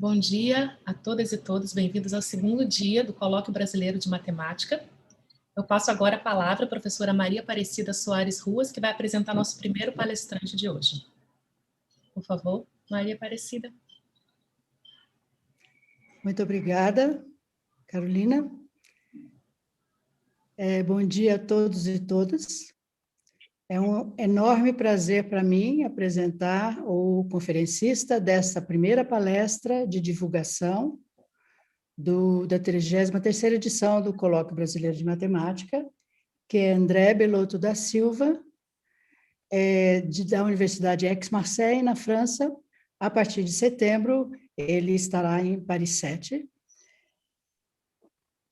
Bom dia a todas e todos, bem-vindos ao segundo dia do Colóquio Brasileiro de Matemática. Eu passo agora a palavra à professora Maria Aparecida Soares Ruas, que vai apresentar nosso primeiro palestrante de hoje. Por favor, Maria Aparecida. Muito obrigada, Carolina. Bom dia a todos e todas. É um enorme prazer para mim apresentar o conferencista desta primeira palestra de divulgação da 33ª edição do Colóquio Brasileiro de Matemática, que é André Belotto da Silva, da Universidade Aix-Marseille, na França. A partir de setembro, ele estará em Paris 7.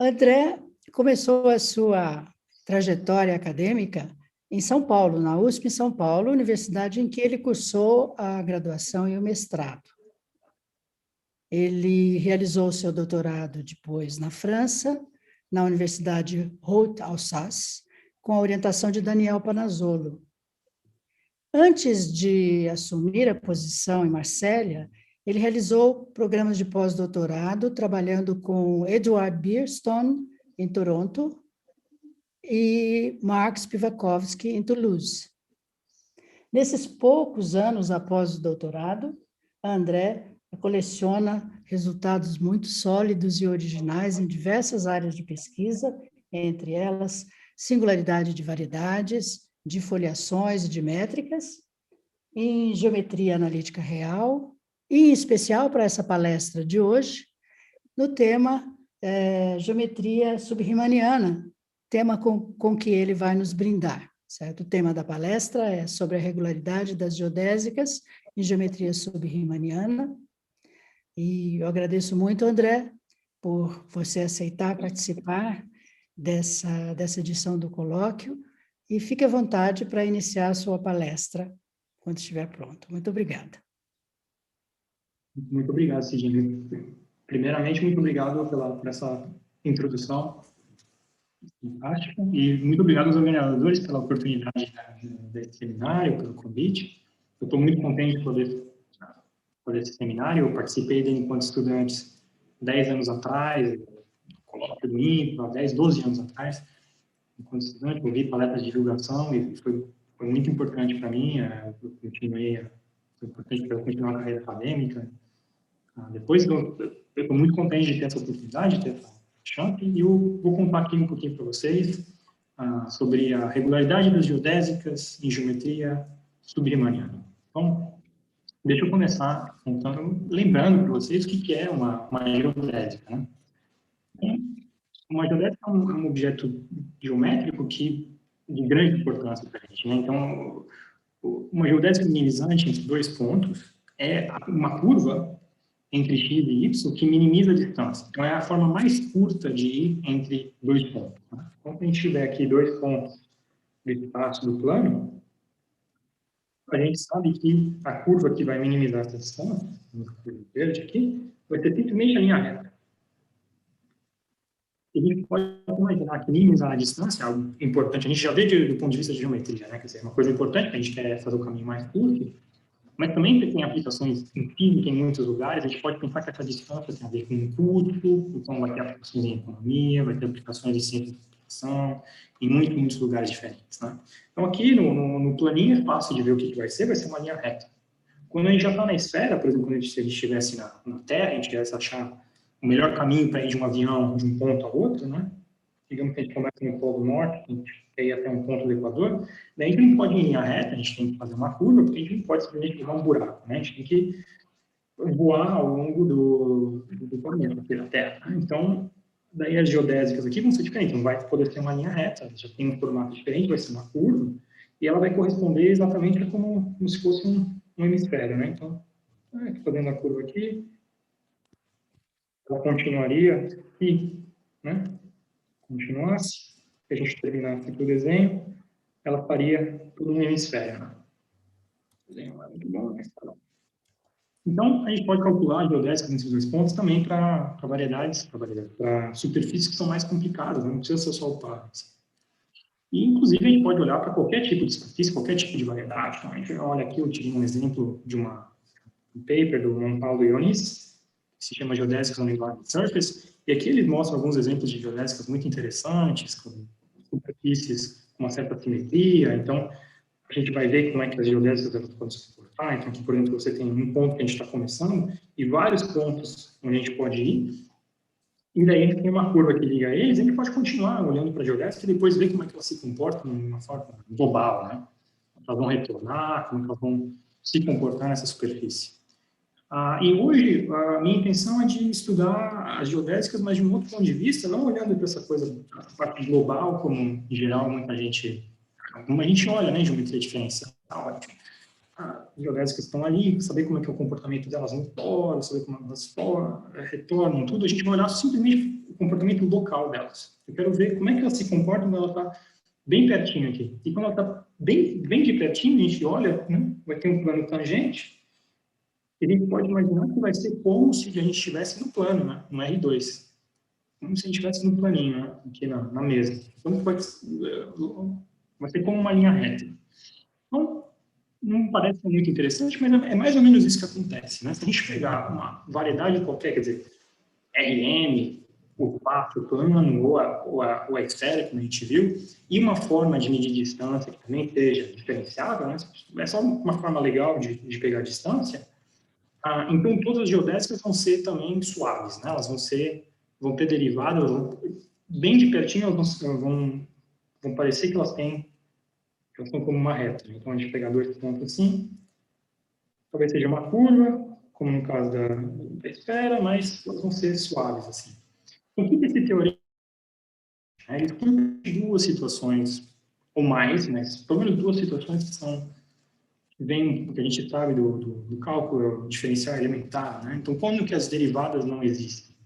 André começou a sua trajetória acadêmica em São Paulo, na USP em São Paulo, universidade em que ele cursou a graduação e o mestrado. Ele realizou seu doutorado depois na França, na Universidade Haute-Alsace, com a orientação de Daniel Panazzolo. Antes de assumir a posição em Marsella, ele realizou programas de pós-doutorado, trabalhando com Edward Beerstone, em Toronto, e Mark Spivakowski, em Toulouse. Nesses poucos anos após o doutorado, André coleciona resultados muito sólidos e originais em diversas áreas de pesquisa, entre elas singularidade de variedades, de foliações e de métricas, em geometria analítica real, e em especial para essa palestra de hoje, no tema geometria sub-riemanniana, tema com que ele vai nos brindar, certo? O tema da palestra é sobre a regularidade das geodésicas em geometria sub-riemanniana, e eu agradeço muito, André, por você aceitar participar dessa edição do colóquio, e fique à vontade para iniciar a sua palestra, quando estiver pronto. Muito obrigada. Muito obrigado, Cidinha. Primeiramente, muito obrigado por essa introdução fantástica, e muito obrigado aos organizadores pela oportunidade desse seminário, pelo convite. Eu estou muito contente de poder fazer esse seminário. Eu participei dele enquanto estudante 10 anos atrás, colóquio do INPA, 10, 12 anos atrás, enquanto estudante, ouvi palestras de divulgação e foi muito importante para mim. Foi importante para eu continuar a carreira acadêmica. Depois, eu estou muito contente de ter essa oportunidade, de ter essa chance, e eu vou contar aqui um pouquinho para vocês sobre a regularidade das geodésicas em geometria sub-riemanniana. Então, deixa eu começar lembrando para vocês o que é uma geodésica, né? Uma geodésica é um objeto geométrico de grande importância para a gente, né? Então, uma geodésica minimizante entre dois pontos é uma curva entre x e y que minimiza a distância. Então, é a forma mais curta de ir entre dois pontos, né? Então, se a gente tiver aqui dois pontos do espaço do plano, a gente sabe que a curva que vai minimizar essa distância, a curva verde aqui, vai ser simplesmente a linha reta. E a gente pode imaginar que minimizar a distância é algo importante. A gente já vê do ponto de vista de geometria, né? Quer dizer, é uma coisa importante, que a gente quer fazer o caminho mais curto, mas também tem aplicações em física em muitos lugares. A gente pode pensar que essa distância tem a ver com custo, então vai ter aplicações em economia, vai ter aplicações em ciência de computação, em muitos lugares diferentes, né? Então, aqui no planinho é fácil de ver o que vai ser uma linha reta. Quando a gente já está na esfera, por exemplo, se a gente estivesse na Terra, a gente quisesse achar o melhor caminho para ir de um avião de um ponto a outro, né? Digamos que a gente começa no Polo Norte, a gente quer ir até um ponto do Equador, daí a gente não pode ir em linha reta, a gente tem que fazer uma curva, porque a gente não pode simplesmente pegar um buraco, né? A gente tem que voar ao longo do planeta, pela Terra. Então, daí as geodésicas aqui vão ser diferentes, não vai poder ser uma linha reta, já tem um formato diferente, vai ser uma curva, e ela vai corresponder exatamente como se fosse um hemisfério, né? Então, fazendo a curva aqui, ela continuaria aqui, né? Continuasse, se a gente terminasse aqui o desenho, ela faria todo um hemisfério, né? O desenho não é muito bom, mas tá bom. Então, a gente pode calcular a geodésica nesses dois pontos também para variedades, para superfícies que são mais complicadas, né? Não precisa ser só o par. E, inclusive, a gente pode olhar para qualquer tipo de superfície, qualquer tipo de variedade. Então, a gente olha aqui, eu tirei um exemplo de um paper do Montaldo Ionis, se chama Geodésicas on Enlarged Surface, e aqui eles mostram alguns exemplos de geodésicas muito interessantes, com superfícies com uma certa simetria. Então, a gente vai ver como é que as geodésicas podem se comportar. Então, aqui, por exemplo, você tem um ponto que a gente está começando e vários pontos onde a gente pode ir. E daí a gente tem uma curva que liga eles, e a gente pode continuar olhando para a geodésica e depois ver como é que elas se comportam de uma forma global, né? Elas vão retornar, como é que elas vão se comportar nessa superfície. E hoje, a minha intenção é de estudar as geodésicas, mas de um outro ponto de vista, não olhando para essa coisa, essa parte global, como, em geral, como a gente olha, né, geometria diferencial. As geodésicas estão ali, saber como é que é o comportamento delas no polo, saber como elas retornam, tudo. A gente vai olhar simplesmente o comportamento local delas. Eu quero ver como é que elas se comportam quando ela está bem pertinho aqui. E quando ela está bem de pertinho, a gente olha, né, vai ter um plano tangente, e a gente pode imaginar que vai ser como se a gente estivesse no plano, né, no R2. Como se a gente estivesse no planinho, né, aqui na mesa. Então, vai ser como uma linha reta. Então, não parece muito interessante, mas é mais ou menos isso que acontece, né? Se a gente pegar uma variedade qualquer, quer dizer, RM, o passo plano ou a esfera, como a gente viu, e uma forma de medir distância que também seja diferenciável, né? É só uma forma legal de pegar a distância. Então, todas as geodésicas vão ser também suaves, né? Elas vão ter derivadas, bem de pertinho, elas vão parecer que elas são como uma reta. Então, a gente pegar dois pontos assim, talvez seja uma curva, como no caso da esfera, mas elas vão ser suaves assim. Então, o que esse teorema? Ele tem duas situações, ou mais, mas pelo menos duas situações que vêm, que a gente sabe do cálculo diferencial elementar, né? Então, quando que as derivadas não existem?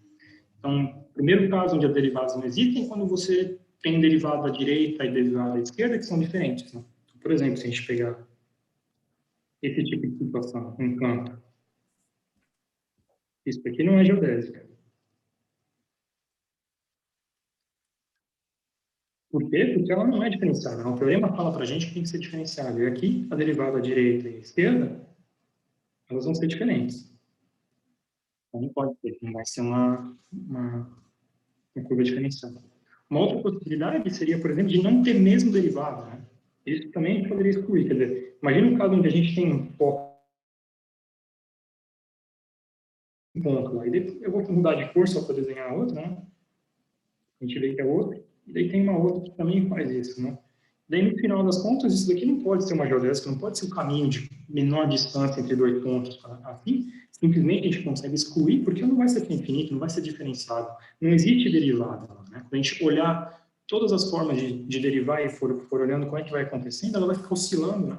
Então, o primeiro caso onde as derivadas não existem é quando você tem derivada à direita e derivada à esquerda que são diferentes, né? Então, por exemplo, se a gente pegar esse tipo de situação, um campo, isso aqui não é geodésica. Por quê? Porque ela não é diferenciável. O teorema fala para a gente que tem que ser diferenciável. E aqui, a derivada à direita e à esquerda, elas vão ser diferentes. Então, não pode ser, não vai ser uma curva diferenciada. Uma outra possibilidade seria, por exemplo, de não ter mesmo derivada, né? Isso também a gente poderia excluir. Quer dizer, imagina um caso onde a gente tem um ponto lá. E eu vou mudar de cor só para desenhar outro, né? A gente vê que é outro. E daí tem uma outra que também faz isso, né? Daí, no final das contas, isso daqui não pode ser uma geodésica, não pode ser o caminho de menor distância entre dois pontos. Assim, simplesmente a gente consegue excluir, porque não vai ser infinito, não vai ser diferenciado. Não existe derivada. Né? Quando a gente olhar todas as formas de derivar e for olhando como é que vai acontecendo, ela vai ficar oscilando. Né?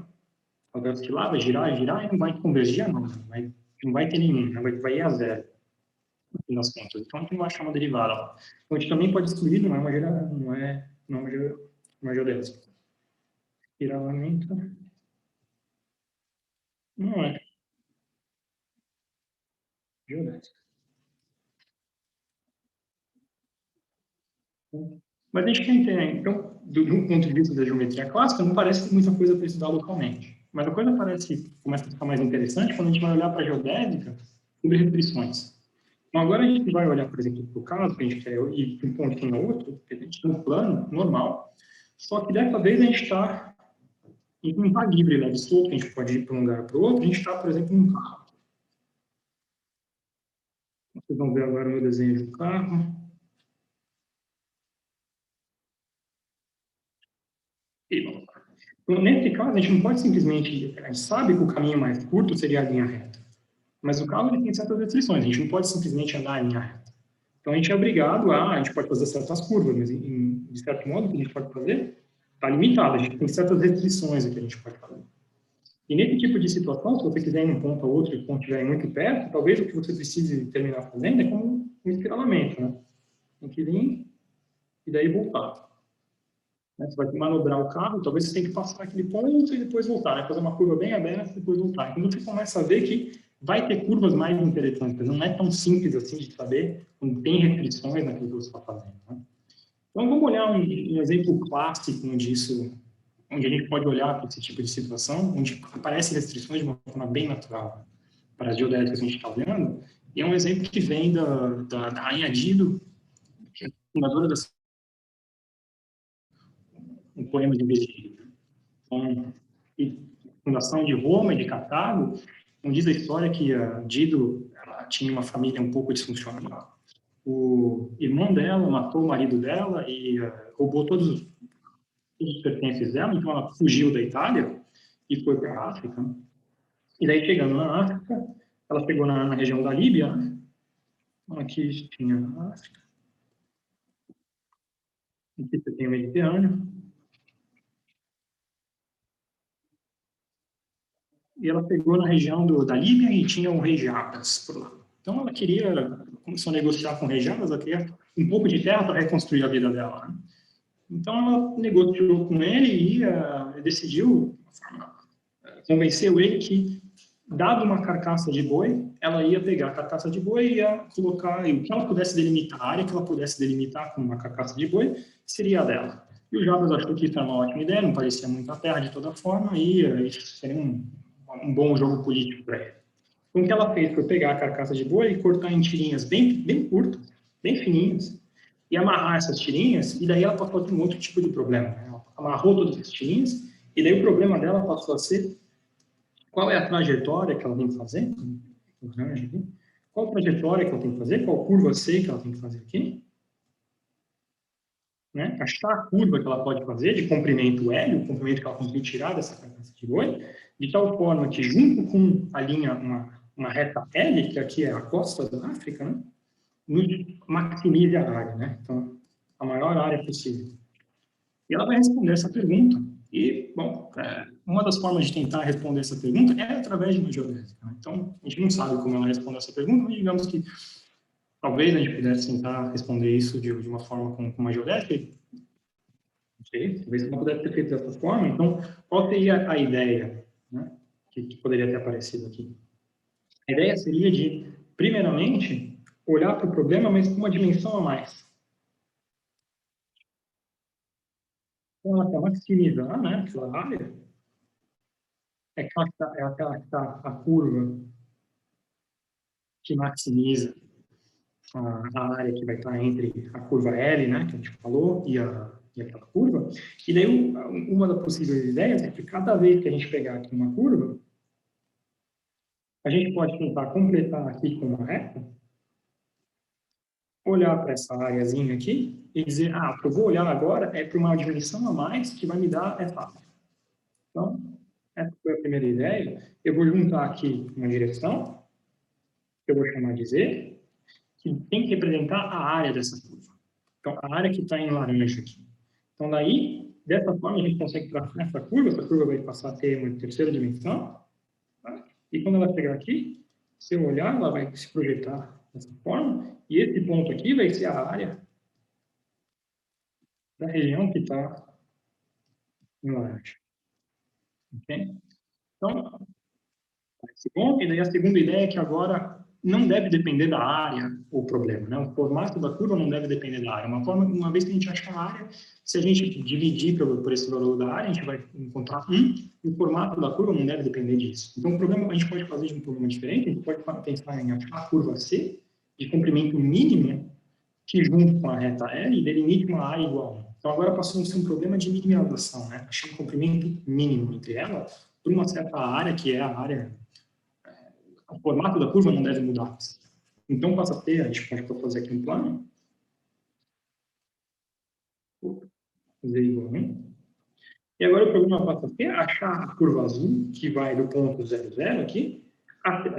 Ela vai oscilar, vai girar e não vai convergir a nada. Não vai ter nenhum, né? vai ir a zero. No fim das contas. Então, a gente não vai achar uma derivada. Então, a gente também pode excluir, não é uma geodésica. Espiralamento não é geodésica. Mas a gente quer entender, então, do ponto de vista da geometria clássica, não parece ter muita coisa para estudar localmente. Mas a coisa começa a ficar mais interessante quando a gente vai olhar para a geodésica sobre restrições. Então, agora a gente vai olhar, por exemplo, para o caso que a gente quer ir de um pontinho a outro, porque a gente tem um plano normal, só que dessa vez a gente está em um livre lá de solto, a gente pode ir para um lugar para o outro, a gente está, por exemplo, num carro. Vocês vão ver agora o meu desenho do carro. Então, nesse caso, a gente não pode simplesmente... A gente sabe que o caminho mais curto seria a linha reta. Mas o carro ele tem certas restrições. A gente não pode simplesmente andar em linha reta. Então, a gente é obrigado a gente pode fazer certas curvas, mas, de certo modo, o que a gente pode fazer está limitado. A gente tem certas restrições que a gente pode fazer. E nesse tipo de situação, se você quiser ir de um ponto a outro e o ponto estiver muito perto, talvez o que você precise terminar fazendo é como um espiralamento, né? Tem que vir e daí voltar. Você vai manobrar o carro, talvez você tenha que passar aquele ponto e depois voltar, né? Fazer uma curva bem aberta e depois voltar. Então você começa a ver que vai ter curvas mais interessantes. Não é tão simples assim de saber, não tem restrições naquilo que você está fazendo. Né? Então vamos olhar um exemplo clássico disso, onde a gente pode olhar para esse tipo de situação, onde aparecem restrições de uma forma bem natural para as geodésicas que a gente está olhando, E é um exemplo que vem da Rainha Dido, que é fundadora da um poema de Virgílio. Então, fundação de Roma e de Cartago, então diz a história que a Dido ela tinha uma família um pouco disfuncional. O irmão dela matou o marido dela e roubou todos os pertences dela, então ela fugiu da Itália e foi para a África. E daí, chegando na África, ela chegou na região da Líbia, né? Aqui tinha a África, aqui você tem o Mediterrâneo, e ela pegou na região da Líbia e tinha o rei Jabras por lá. Então ela começou a negociar com o rei Jabras, ela queria um pouco de terra para reconstruir a vida dela, né? Então ela negociou com ele e decidiu, convenceu ele que, dado uma carcaça de boi, ela ia pegar a carcaça de boi e ia colocar, e o que ela pudesse delimitar, a área que ela pudesse delimitar com uma carcaça de boi, seria a dela. E o Jabras achou que isso era uma ótima ideia, não parecia muita terra de toda forma, e isso seria um bom jogo político para ele. Então, o que ela fez foi pegar a carcaça de boi e cortar em tirinhas bem curtas, bem fininhas, e amarrar essas tirinhas, e daí ela passou a ter um outro tipo de problema. Né? Ela amarrou todas as tirinhas, e daí o problema dela passou a ser qual é a trajetória que ela tem que fazer, qual a trajetória que ela tem que fazer, qual curva C que ela tem que fazer aqui, né? Achar a curva que ela pode fazer de comprimento L, o comprimento que ela conseguiu tirar dessa carcaça de boi, de tal forma que, junto com a linha, uma reta L, que aqui é a costa da África, né? Maximize a área, né? Então, a maior área possível. E ela vai responder essa pergunta. E, bom, uma das formas de tentar responder essa pergunta é através de uma geodésica. Né? Então, a gente não sabe como ela responde essa pergunta, mas digamos que talvez a gente pudesse tentar responder isso de uma forma com uma geodésica. Não sei, talvez ela pudesse ter feito dessa forma. Então, qual seria a ideia, né, que poderia ter aparecido aqui? A ideia seria de, primeiramente, olhar para o problema, mas com uma dimensão a mais. Então, ela quer maximizar, né, aquela área. É aquela que está a curva que maximiza a área que vai estar entre a curva L, né, que a gente falou, e aquela curva. E daí, uma das possíveis ideias é que cada vez que a gente pegar aqui uma curva, a gente pode tentar completar aqui com uma reta, olhar para essa áreazinha aqui e dizer, o que eu vou olhar agora é para uma dimensão a mais que vai me dar essa área. Então, essa foi a primeira ideia. Eu vou juntar aqui uma direção, que eu vou chamar de Z, que tem que representar a área dessa curva. Então, a área que está em laranja aqui. Então, daí, dessa forma, a gente consegue traçar essa curva vai passar a ter uma terceira dimensão, tá? E quando ela chegar aqui, se eu olhar, ela vai se projetar dessa forma, e esse ponto aqui vai ser a área da região que está em laranja. Ok? Então, esse ponto, e daí a segunda ideia é que agora não deve depender da área o problema, né? O formato da curva não deve depender da área. Uma vez que a gente acha a área, se a gente dividir por esse valor da área, a gente vai encontrar e o formato da curva não deve depender disso. Então, o problema a gente pode fazer de um problema diferente, a gente pode pensar em achar a curva C de comprimento mínimo, que junto com a reta L delimite uma área igual a 1. Então, agora passou a ser um problema de minimização, né? Achar um comprimento mínimo entre elas por uma certa área, que é a área. O formato da curva não deve mudar. Então, passa a ter, a gente pode fazer aqui um plano. Z igual a 1. E agora o problema passa a ser achar a curva azul, que vai do ponto 00 aqui,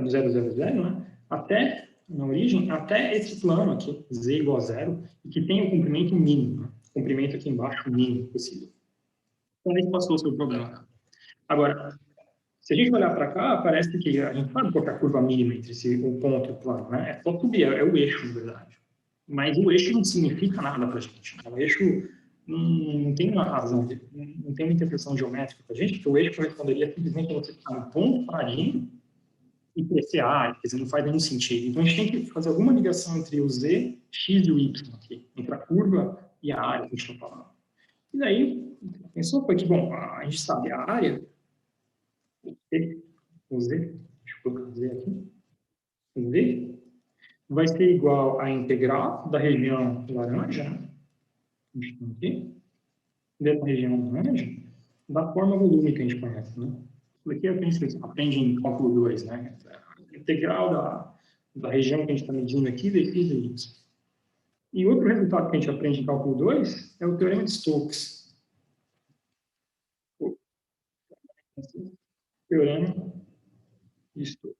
do 000, né, até, na origem, até esse plano aqui, Z igual a 0, e que tem o comprimento mínimo, né, o comprimento aqui embaixo mínimo possível. Então, aí passou o seu problema. Agora, se a gente olhar para cá, parece que a gente sabe qual é a curva mínima entre o ponto e o plano, né? É só subir, é o eixo, na verdade. Mas o eixo não significa nada para a gente. O eixo não tem uma razão, não tem uma interpretação geométrica para a gente, porque o eixo corresponderia simplesmente a você estar no ponto paradinho e crescer a área, quer dizer, não faz nenhum sentido. Então, a gente tem que fazer alguma ligação entre o Z, X e o Y aqui, entre a curva e a área que a gente está falando. E daí, pensou foi que, bom, a gente sabe a área, o Z, deixa eu colocar o Z aqui, o Z vai ser igual à integral da região laranja, né? A gente tem aqui, dessa região laranja, da forma volume que a gente conhece, né? Isso aqui é o que a gente aprende em cálculo 2, né? A integral da região que a gente está medindo aqui, x e y. E outro resultado que a gente aprende em cálculo 2 é o teorema de Stokes. Teorema de Stokes.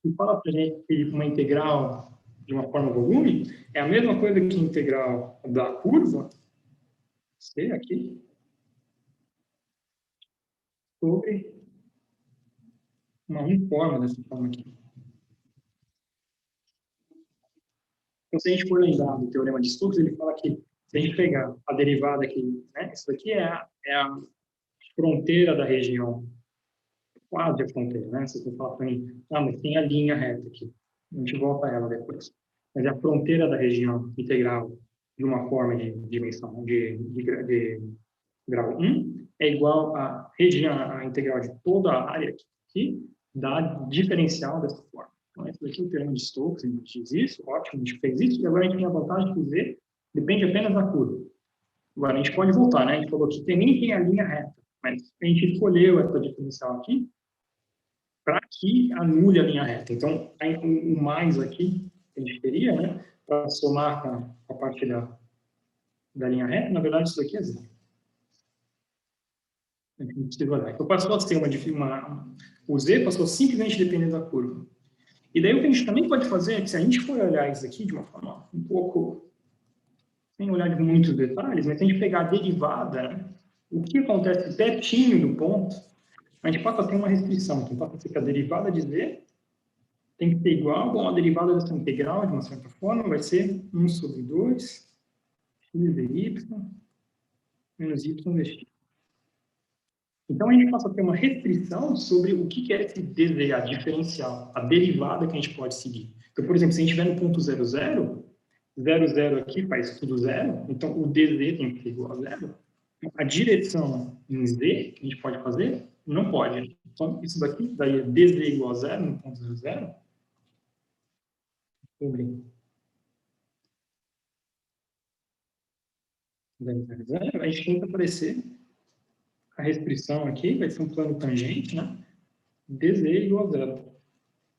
E fala para a gente que uma integral de uma forma volume é a mesma coisa que a integral da curva, C aqui, sobre uma uniforme dessa forma aqui. Então, se a gente for lembrar do teorema de Stokes, ele fala que se a gente pegar a derivada aqui, né, isso aqui é a fronteira da região, quase a fronteira, né? Se você falar para mim, mas tem a linha reta aqui, a gente volta a ela depois. Mas é a fronteira da região integral de uma forma de dimensão de grau 1 é igual à região, a integral de toda a área aqui, da diferencial dessa forma. Então, esse daqui é o teorema de Stokes, a gente diz isso, ótimo, a gente fez isso, e agora a gente tem a vantagem de dizer, depende apenas da curva. Agora, a gente pode voltar, né? A gente falou que nem tem a linha reta, mas a gente escolheu essa diferencial aqui para que anule a linha reta. Então, o mais aqui, que a gente teria, né? Para somar com a parte da linha reta, na verdade, isso daqui é zero. A gente não precisa olhar. Então, passou a ser o z passou a simplesmente depender da curva. E daí o que a gente também pode fazer é que se a gente for olhar isso aqui de uma forma um pouco, sem olhar de muitos detalhes, mas se a gente pegar a derivada, né, o que acontece pertinho do ponto, a gente passa a ter uma restrição. Então, passa a ser que a derivada de z tem que ser igual a derivada dessa integral, de uma certa forma, vai ser 1 sobre 2, x dy, menos y dx. Então, a gente passa a ter uma restrição sobre o que é esse dz, a diferencial, a derivada que a gente pode seguir. Então, por exemplo, se a gente estiver no ponto 0, 0, 0, 0 aqui faz tudo zero, então o dz tem que ser igual a zero. A direção em z que a gente pode fazer, não pode. Então, isso daqui, daí é dz igual a zero no ponto 0, 0. Sobre 0, 0, 0, a gente tem que aparecer a restrição aqui, vai ser um plano tangente, né? dz igual a zero.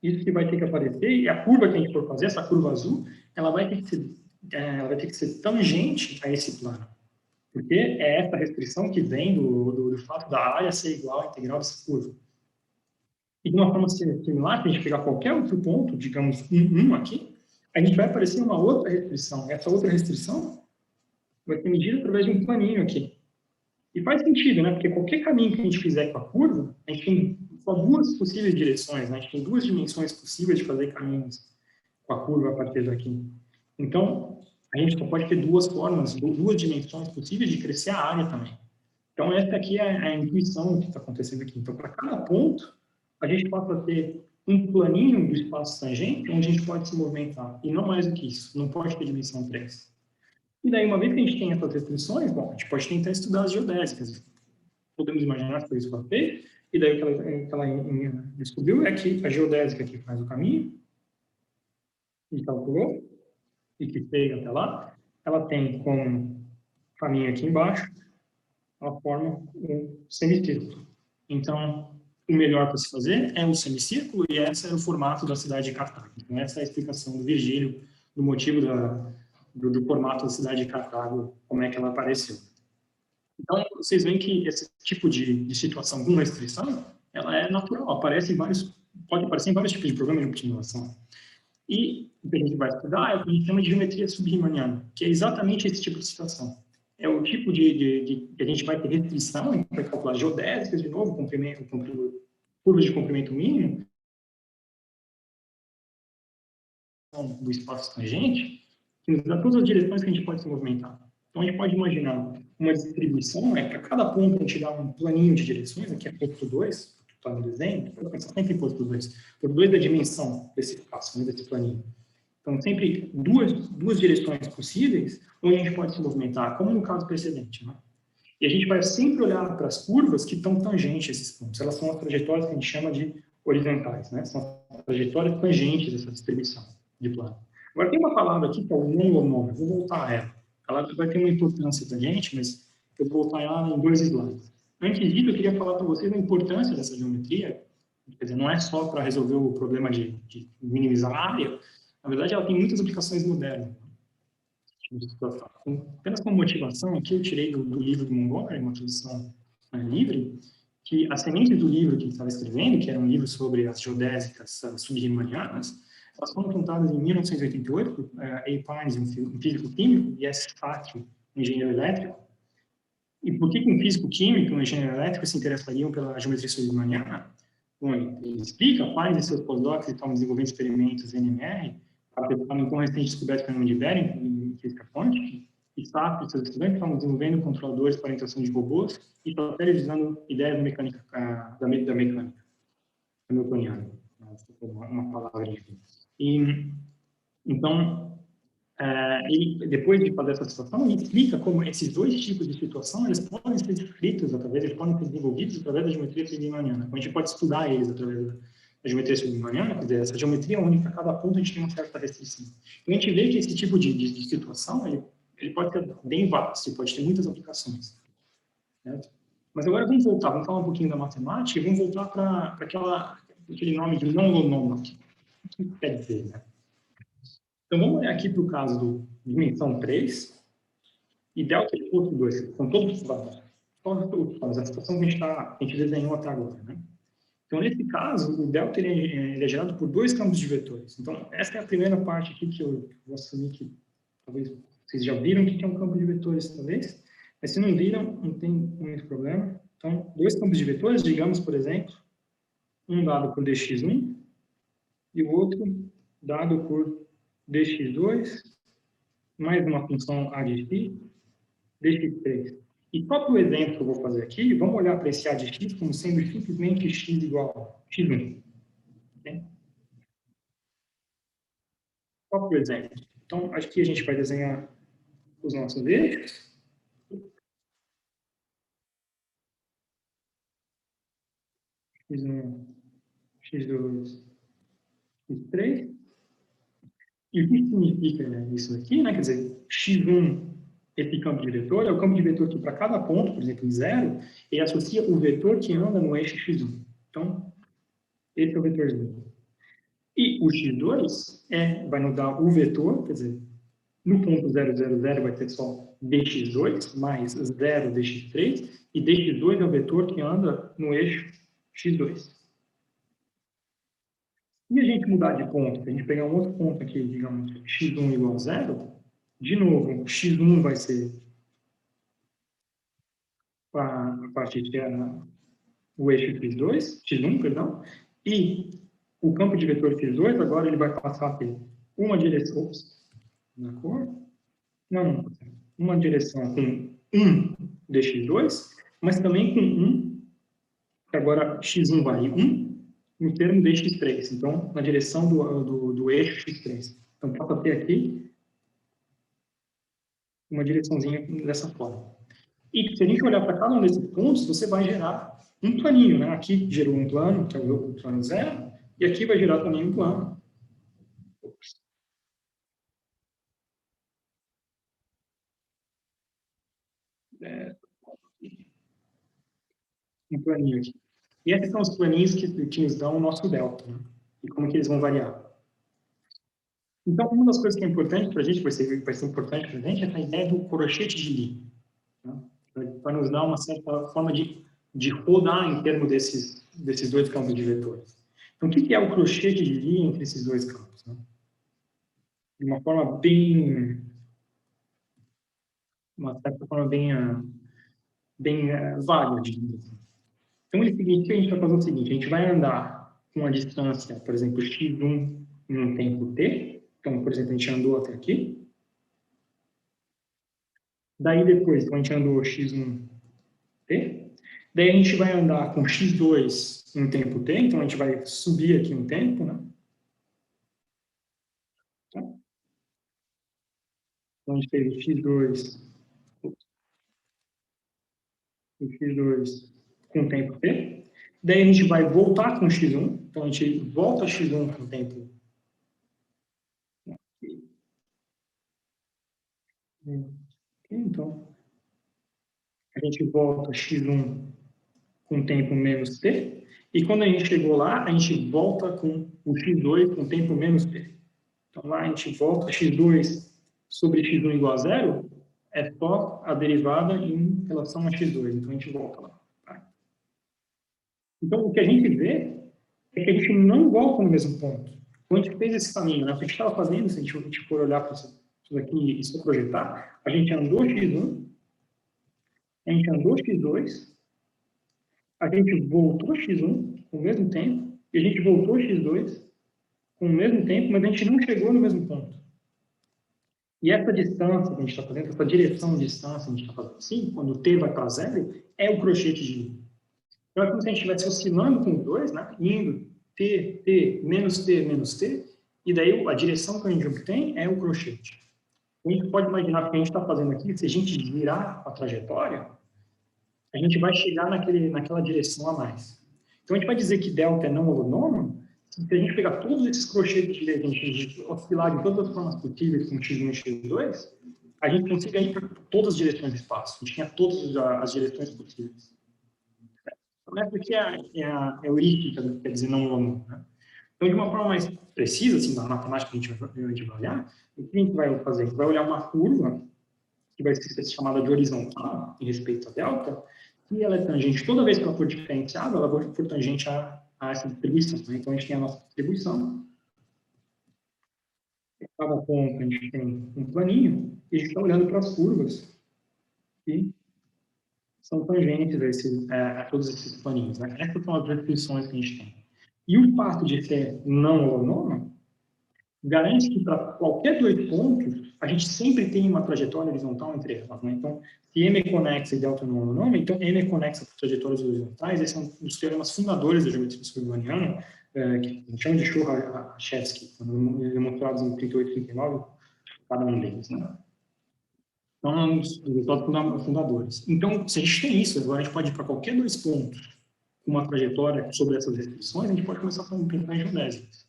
Isso que vai ter que aparecer, e a curva que a gente for fazer, essa curva azul, ela vai ter que ser tangente a esse plano. Porque é essa restrição que vem do fato da área ser igual à integral dessa curva. E de uma forma similar, se a gente pegar qualquer outro ponto, digamos 1 aqui, a gente vai aparecer uma outra restrição. Essa outra restrição vai ser medida através de um planinho aqui. E faz sentido, né? Porque qualquer caminho que a gente fizer com a curva, a gente tem só duas possíveis direções, né? A gente tem duas dimensões possíveis de fazer caminhos com a curva a partir daqui. Então, a gente só pode ter duas formas, duas dimensões possíveis de crescer a área também. Então, essa aqui é a intuição que está acontecendo aqui. Então, para cada ponto, a gente passa a ter um planinho do espaço tangente onde a gente pode se movimentar. E não mais do que isso, não pode ter dimensão 3. E daí, uma vez que a gente tem essas restrições, bom, a gente pode tentar estudar as geodésicas. Podemos imaginar que foi isso que ela fez, e daí o que ela descobriu é que a geodésica que faz o caminho, e calculou, e que chega até lá, ela tem como caminho aqui embaixo, ela forma um semicírculo. Então, o melhor para se fazer é um semicírculo, e esse é o formato da cidade de Cartago. Então, essa é a explicação do Virgílio, do motivo do formato da cidade de Cartago, como é que ela apareceu. Então, vocês veem que esse tipo de situação com restrição, ela é natural, pode aparecer em vários tipos de programas de optimização. E o que a gente vai estudar é o que a gente chama de geometria subriemanniana, que é exatamente esse tipo de situação. É o tipo que a gente vai ter restrição, a gente vai calcular geodésicas de novo, curvas de comprimento mínimo, do espaço tangente, que nos dá todas as direções que a gente pode se movimentar. Então, a gente pode imaginar uma distribuição, para cada ponto a gente dá um planinho de direções, aqui é ponto 2, está no desenho, eu vou pensar sempre em ponto 2. Ponto 2 da dimensão desse espaço, desse planinho. Então, sempre duas direções possíveis, onde a gente pode se movimentar, como no caso precedente. Né? E a gente vai sempre olhar para as curvas que estão tangentes a esses pontos. Elas são as trajetórias que a gente chama de horizontais, né? São as trajetórias tangentes dessa distribuição de plano. Agora, tem uma palavra aqui que é o longomômetro. Vou voltar a ela. Ela vai ter uma importância para a gente, mas eu vou voltar ela em 2 slides. Antes disso, eu queria falar para vocês a importância dessa geometria. Quer dizer, não é só para resolver o problema de minimizar a área. Na verdade, ela tem muitas aplicações modernas. Apenas como motivação, aqui eu tirei do livro do Montgomery, uma tradução livre, que as sementes do livro que ele estava escrevendo, que era um livro sobre as geodésicas sub-riemannianas, elas foram plantadas em 1988 por A. Pines, um físico-químico, e S. Fatrio, um engenheiro elétrico. E por que um físico-químico e um engenheiro elétrico se interessariam pela geometria sub-riemanniana? Bom, ele explica, Pines e seus pós-docs estavam desenvolvendo experimentos NMR para testar no então recente descoberto fenômeno de Bering em física quântica, e Safra e seus estudantes estavam desenvolvendo controladores para a interação de robôs e papéis usando ideias da mecânica, da mecânica hamiltoniana. Uma palavra difícil. E, então, ele, depois de fazer essa situação, ele explica como esses dois tipos de situação, eles podem ser descritos através, eles podem ser desenvolvidos através da geometria sub-riemanniana. Então, a gente pode estudar eles através da geometria sub-riemanniana, quer dizer, essa geometria onde para cada ponto a gente tem uma certa restrição. Então, a gente vê que esse tipo de situação, ele pode ser bem vasto, pode ter muitas aplicações. Certo? Mas agora vamos voltar, vamos falar um pouquinho da matemática e vamos voltar para aquele nome de non-lonômetro. O que quer dizer, né? Então, vamos olhar aqui para o caso do dimensão 3 e delta de curso 2. São todos os planos. A situação que a gente desenhou até agora. Né? Então, nesse caso, o delta ele é gerado por 2 campos de vetores. Então, essa é a primeira parte aqui que eu vou assumir que talvez vocês já viram que é um campo de vetores, talvez. Mas se não viram, não tem muito problema. Então, 2 campos de vetores, digamos, por exemplo, um dado por dx1 e o outro dado por dx2 mais uma função a de x, dx3. E qual é o exemplo que eu vou fazer aqui? Vamos olhar para esse a de x como sendo simplesmente x igual a x1. Okay? Qual é o exemplo? Então, aqui a gente vai desenhar os nossos eixos. x1, x2, x3. E o que significa isso aqui? Né? Quer dizer, x1, esse campo de vetor, é o campo de vetor que para cada ponto, por exemplo, em 0, ele associa o vetor que anda no eixo x1. Então, esse é o vetorzinho. E o x2 vai nos dar o vetor, quer dizer, no ponto 0, 0, 0 vai ter só dx2 mais 0 dx3, e dx2 é o vetor que anda no eixo x2. Se a gente mudar de ponto, se a gente pegar um outro ponto aqui, digamos, x1 igual a 0, de novo, x1 vai ser a parte que é o eixo x1, perdão, e o campo de vetor x2, agora ele vai passar a ter uma direção, na cor, não, uma direção com 1 dx2, mas também com 1, que agora x1 vale 1, no termo dx3, então na direção do eixo x3. Então passa a ter aqui uma direçãozinha dessa forma. E se a gente olhar para cada um desses pontos, você vai gerar um planinho, né? Aqui gerou um plano, que é o plano 0, e aqui vai gerar também um plano. Um planinho aqui. E esses são os planinhos que nos dão o nosso delta, né? E como que eles vão variar. Então, uma das coisas que é importante para a gente, vai ser importante para a gente, é a ideia do crochete de Lie. Né? Para nos dar uma certa forma de rodar em termos desses 2 campos de vetores. Então, o que é o crochete de Lie entre esses 2 campos? Né? De uma forma bem... uma certa forma bem vaga, digamos assim. Então, ele significa que a gente vai fazer o seguinte, a gente vai andar com a distância, por exemplo, x1 em um tempo t. Então, por exemplo, a gente andou até aqui. Daí, depois, então, a gente andou x1 t. Daí, a gente vai andar com x2 em um tempo t. Então, a gente vai subir aqui um tempo, né? Então, a gente fez o x2 com tempo t. Daí a gente vai voltar com x1. Então, a gente volta x1 com o tempo. Então, a gente volta x1 com tempo menos t. E quando a gente chegou lá, a gente volta com o x2 com tempo menos t. Então, lá a gente volta x2 sobre x1 igual a zero, é só a derivada em relação a x2. Então, a gente volta lá. Tá? Então, o que a gente vê é que a gente não volta no mesmo ponto. Quando a gente fez esse caminho, né? O que a gente estava fazendo, se a gente for olhar para isso daqui e se projetar, a gente andou x1, a gente andou x2, a gente voltou x1 com o mesmo tempo, e a gente voltou x2 com o mesmo tempo, mas a gente não chegou no mesmo ponto. E essa distância que a gente está fazendo, essa direção de distância que a gente está fazendo assim, quando o t vai para zero, é o crochete de linha. Então é como se a gente estivesse oscilando com os dois, né? Indo t, menos t, e daí a direção que a gente obtém é o crochete. A gente pode imaginar que o que a gente está fazendo aqui, se a gente girar a trajetória, a gente vai chegar naquela direção a mais. Então a gente vai dizer que delta é não holonômico, se a gente pegar todos esses crochês de lei, a gente oscilar de todas as formas possíveis com x1 e x2, a gente consiga ir para todas as direções do espaço. A gente tinha todas as direções possíveis. Então, essa aqui é a heurística, quer dizer, não holonômico. Né? Então, de uma forma mais precisa, assim, na matemática que a gente vai olhar, o que a gente vai fazer? A gente vai olhar uma curva, que vai ser chamada de horizontal, em respeito a delta, e ela é tangente, toda vez que ela for diferenciada, ela for tangente a essa distribuição. Né? Então, a gente tem a nossa distribuição. Cada ponto a gente tem um planinho, e a gente está olhando para as curvas, que são tangentes a todos esses planinhos. Né? Essas são as restrições que a gente tem. E o fato de ser não holonômico garante que para qualquer dois pontos, a gente sempre tem uma trajetória horizontal entre elas. Né? Então, se M é conexa e delta não é holonômico, então M é conexa por trajetórias horizontais. Esse é um dos teoremas fundadores da geometria subriemanniana, que a gente chama de Shor-Rachevsky, demonstrados em 38 e 39, cada um deles. Né? Então, é um dos resultados fundadores. Então, se a gente tem isso, agora a gente pode ir para qualquer dois pontos com uma trajetória sobre essas restrições, a gente pode começar a pensar em geodésicas.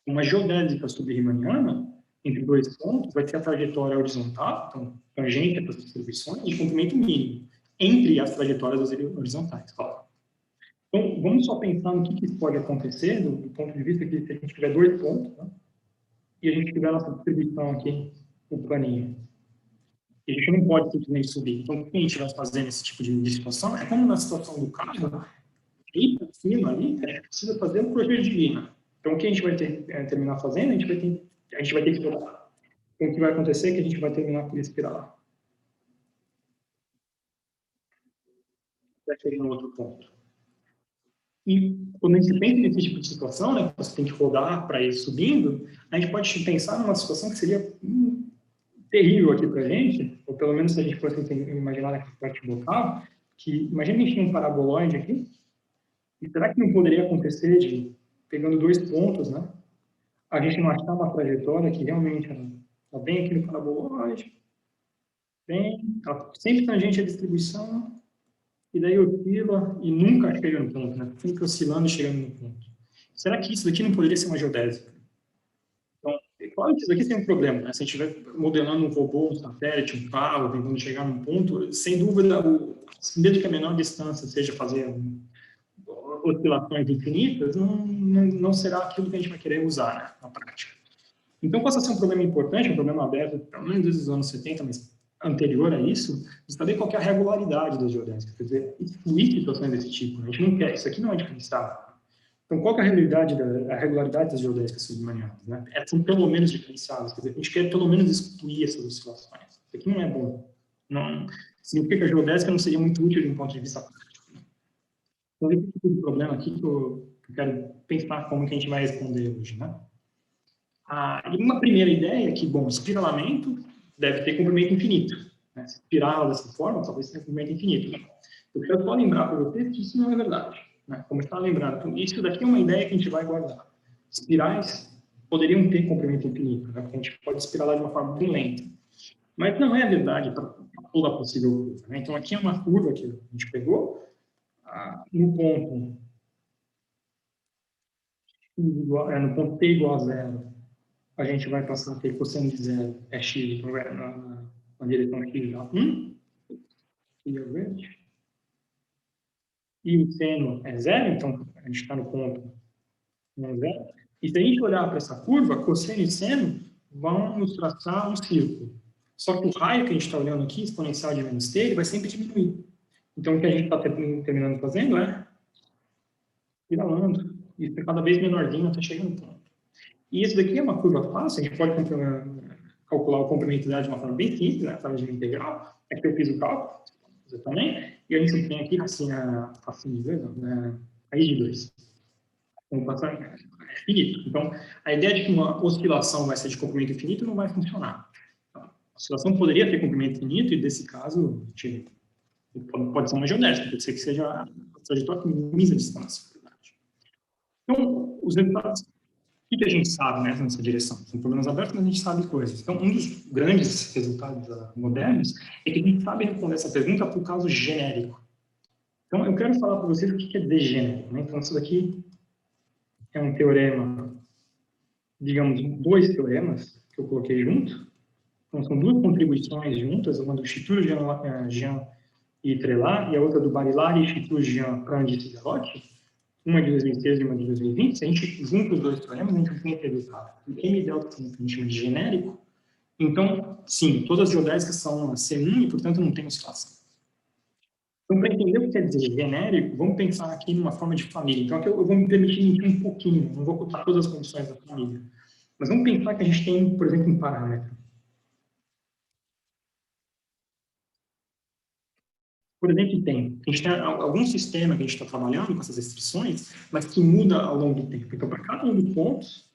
Uma geodésica subriemanniana, entre dois pontos, vai ter a trajetória horizontal, então, tangente para as distribuições, de comprimento mínimo, entre as trajetórias horizontais. Claro. Então, vamos só pensar no que isso pode acontecer, do ponto de vista que se a gente tiver dois pontos, né, e a gente tiver a nossa distribuição aqui, o planinho. E a gente não pode simplesmente subir. Então, o que a gente vai fazer nesse tipo de situação é como na situação do carro, ir para cima ali, a gente precisa fazer um projeto de linha. Então, o que a gente vai terminar fazendo, a gente vai ter que espiralar. Então, o que vai acontecer é que a gente vai terminar por espiralar. Vai chegar no outro ponto. E quando a gente pensa nesse tipo de situação, né, que você tem que rodar para ir subindo, a gente pode pensar numa situação que seria terrível aqui para a gente, ou pelo menos se a gente fosse imaginar naquela parte local, que imagina que a gente tem um paraboloide aqui, e será que não poderia acontecer de, pegando dois pontos, né, a gente não achar uma trajetória que realmente está bem aqui no paraboloide, bem, ela sempre tangente à distribuição, e daí oscila e nunca chega no ponto, né? Sempre oscilando e chegando no ponto. Será que isso daqui não poderia ser uma geodésica? Então, é claro que isso daqui tem um problema, né? Se a gente estiver modelando um robô, um satélite, um carro, tentando chegar num ponto, sem dúvida, mesmo que a menor distância seja fazer oscilações infinitas, não será aquilo que a gente vai querer usar, né, na prática. Então, passa a ser um problema importante, um problema aberto, pelo menos desde os anos 70, mas anterior a isso, saber qual é a regularidade das geodésicas, quer dizer, excluir situações desse tipo. A gente não quer, isso aqui não é diferenciável. Então, qual é a regularidade das geodésicas submarinas? Né? São pelo menos diferenciadas, quer dizer, a gente quer pelo menos excluir essas oscilações. Isso aqui não é bom. Não, significa que a geodésica não seria muito útil de um ponto de vista prático. Né? Então, esse tipo de problema aqui que eu quero pensar como que a gente vai responder hoje. Né? E uma primeira ideia é que, bom, espiralamento deve ter comprimento infinito. Né? Se espiral dessa forma, talvez tenha comprimento infinito. Eu quero só lembrar para vocês que isso não é verdade. Né? Como está lembrando, então, isso daqui é uma ideia que a gente vai guardar. Espirais poderiam ter comprimento infinito, né? Porque a gente pode espiralar de uma forma bem lenta. Mas não é verdade para toda a possível curva. Né? Então, aqui é uma curva que a gente pegou no ponto no ponto t igual a 0, a gente vai passar a ter cosseno de 0 é x, então é na direção x dá 1, e o seno é 0, então a gente está no ponto 0. E se a gente olhar para essa curva, cosseno e seno vão nos traçar um círculo. Só que o raio que a gente está olhando aqui, exponencial de menos t, ele vai sempre diminuir. Então, o que a gente está terminando fazendo é virando. Isso é cada vez menorzinho até chegar no ponto. E isso daqui é uma curva fácil, a gente pode calcular a complementaridade de uma forma bem simples, né? Através de uma integral. Aqui eu fiz o cálculo, você também. E a gente tem aqui raiz de 2, raiz de 2. Vamos passar, é finito. Então, a ideia de que uma oscilação vai ser de comprimento infinito não vai funcionar. A oscilação poderia ter comprimento infinito e, nesse caso, pode ser uma geodésica, pode ser que seja a trajetória que minimiza a distância. Então, os resultados, o que a gente sabe, né, nessa direção? São problemas abertos, mas a gente sabe coisas. Então, um dos grandes resultados modernos é que a gente sabe responder essa pergunta por caso genérico. Então, eu quero falar para vocês o que é dizer genérico. Né? Então, isso daqui é um teorema, digamos, 2 teoremas que eu coloquei junto. Então, são 2 contribuições juntas, uma do Chittour-Jean e Trelat, e a outra do Barilari e Chittour-Jean para Andice e Velotti. Uma de 2006 e uma de 2020, se a gente junta os 2 teoremas, a gente tem que resultado. Quem me deu o que a gente chama de genérico, então, sim, todas as geodésicas são C1 e, portanto, não tem oscilação. Então, para entender o que quer dizer genérico, vamos pensar aqui numa forma de família. Então, aqui eu vou me permitir mentir um pouquinho, não vou ocultar todas as condições da família. Mas vamos pensar que a gente tem, por exemplo, um parâmetro. Por exemplo, a gente tem algum sistema que a gente está trabalhando com essas restrições, mas que muda ao longo do tempo. Então, para cada um dos pontos,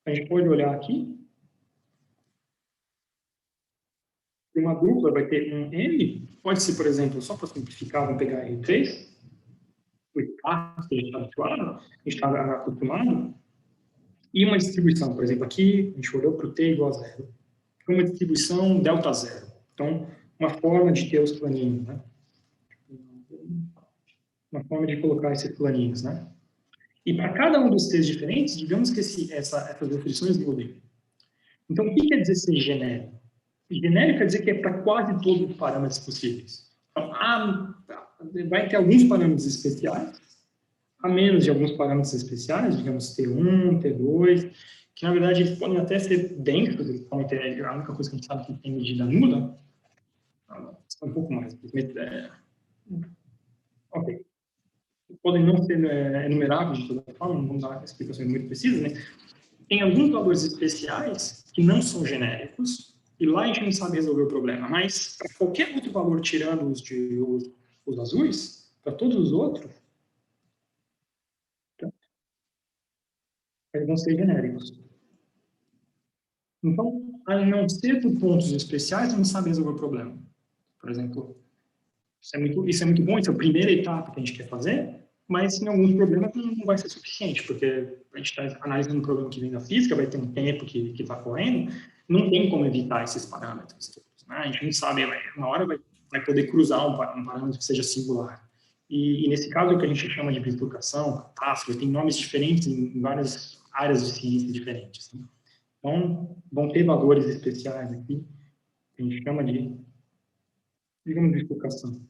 a gente pode olhar aqui. Uma dupla vai ter um M, pode ser, por exemplo, só para simplificar, vamos pegar R3, o espaço que a gente está habituado, a gente está acostumado, e uma distribuição, por exemplo, aqui a gente olhou para o T igual a 0. Uma distribuição delta 0. Então, uma forma de ter os planinhos, né? Uma forma de colocar esses planinhos, né? E para cada um dos T's diferentes, digamos que essas definições mudem. Então, o que quer dizer ser genérico? Genérico quer dizer que é para quase todos os parâmetros possíveis. Então, vai ter alguns parâmetros especiais, a menos de alguns parâmetros especiais, digamos T1, T2, que na verdade eles podem até ser densos, eles podem ter, a única coisa que a gente sabe que tem medida nula, um pouco mais. Ok. Podem não ser enumeráveis de toda forma, não vamos dar explicações muito precisas, né? Tem alguns valores especiais que não são genéricos, e lá a gente não sabe resolver o problema, mas para qualquer outro valor, tirando os azuis, para todos os outros, eles vão ser genéricos. Então, a não ser por pontos especiais, a gente não sabe resolver o problema. Por exemplo, isso é muito bom, isso é a primeira etapa que a gente quer fazer, mas em alguns problemas não vai ser suficiente, porque a gente está analisando um problema que vem da física, vai ter um tempo que está correndo, não tem como evitar esses parâmetros todos, né? A gente não sabe, uma hora vai poder cruzar um parâmetro que seja singular. E nesse caso, o que a gente chama de bifurcação, catástrofe, tem nomes diferentes em várias áreas de ciência diferentes. Né? Então, vão ter valores especiais aqui, que a gente chama de, digamos, bifurcação.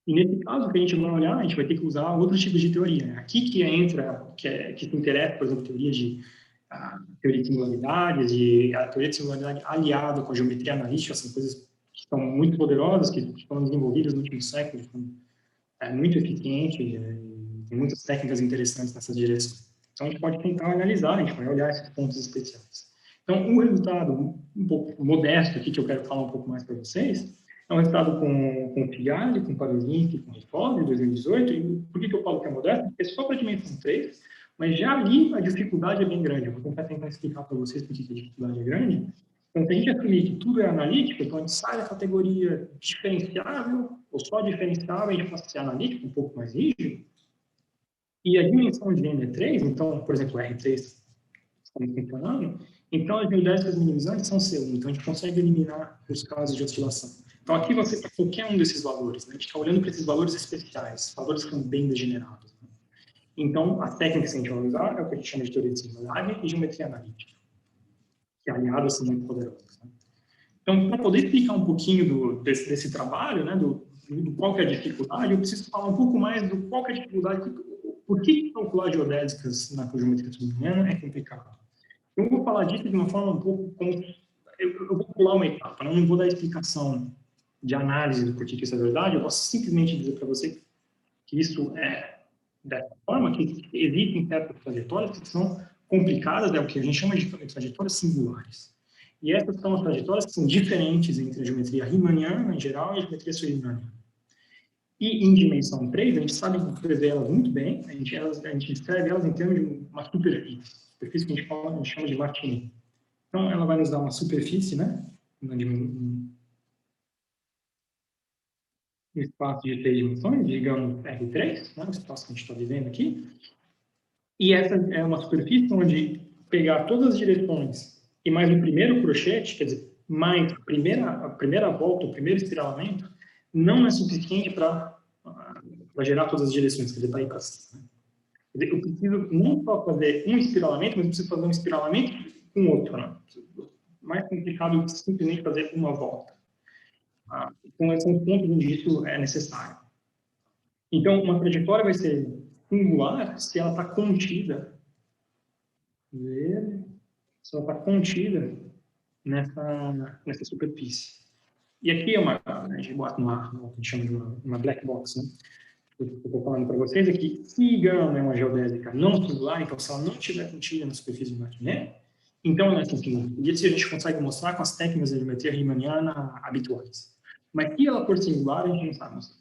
E nesse caso, que a gente vai olhar, a gente vai ter que usar outros tipos de teoria. Né? Aqui que entra, que se interessa, por exemplo, teoria de singularidades, e a teoria de singularidade aliada com a geometria analítica, são coisas que estão muito poderosas, que estão desenvolvidas no último século, muito eficientes, tem muitas técnicas interessantes nessa direção. Então, a gente pode tentar analisar, a gente vai olhar esses pontos especiais. Então, um resultado um pouco modesto aqui, que eu quero falar um pouco mais para vocês, é um resultado com Figali, com Parolin, com Rifford, em 2018. E por que eu falo que é modesto? Porque é só para a dimensão 3, mas já ali a dificuldade é bem grande. Eu vou tentar explicar para vocês por que a dificuldade é grande. Então, se a gente assumir que tudo é analítico, então a gente sai da categoria diferenciável, ou só diferenciável, a gente passa a ser analítico, um pouco mais rígido. E a dimensão de N é 3, então, por exemplo, R3 estamos funcionando, então as geodésicas minimizantes são C1, então a gente consegue eliminar os casos de oscilação. Então, aqui você tem qualquer um desses valores, né? A gente está olhando para esses valores especiais, valores que são bem degenerados. Né? Então, as técnicas que a gente vai usar é o que a gente chama de teoria de singularidade e geometria analítica, que aliadas são muito poderosas. Né? Então, para poder explicar um pouquinho desse trabalho, né, do qual que é a dificuldade, eu preciso falar um pouco mais do qual que é a dificuldade, por que calcular geodésicas na geometria submarina é complicado. Eu vou falar disso de uma forma um pouco eu vou pular uma etapa, não vou dar explicação de análise do porquê que isso é verdade, eu posso simplesmente dizer para você que isso é dessa forma, que existem certas trajetórias que são complicadas, é o que a gente chama de trajetórias singulares. E essas são as trajetórias que são diferentes entre a geometria riemanniana, em geral, e a geometria surinamiana. E em dimensão 3, a gente sabe descrever elas muito bem, a gente descreve elas em termos de uma superfície que a gente chama de Martini. Então, ela vai nos dar uma superfície, né? Um espaço de 3 dimensões, digamos R3, né? O espaço que a gente está vivendo aqui. E essa é uma superfície onde pegar todas as direções e mais o primeiro crochete, quer dizer, mais a primeira volta, o primeiro espiralamento, não é suficiente para gerar todas as direções, quer dizer, para ir para cima. Quer dizer, eu preciso não só fazer um espiralamento, mas eu preciso fazer um espiralamento com outro. Né? Mais complicado do que simplesmente fazer uma volta. Então, esses são os pontos onde isso é necessário. Então, uma trajetória vai ser singular se ela está contida. Se ela está contida nessa superfície. E aqui é a gente bota a gente chama de uma black box, né? O que eu estou falando para vocês é que se gama é uma geodésica não singular, então se ela não estiver contida na superfície de Martinet, então ela é singular. E isso a gente consegue mostrar com as técnicas de geometria riemanniana habituais. Mas se ela for singular, a gente não sabe mostrar.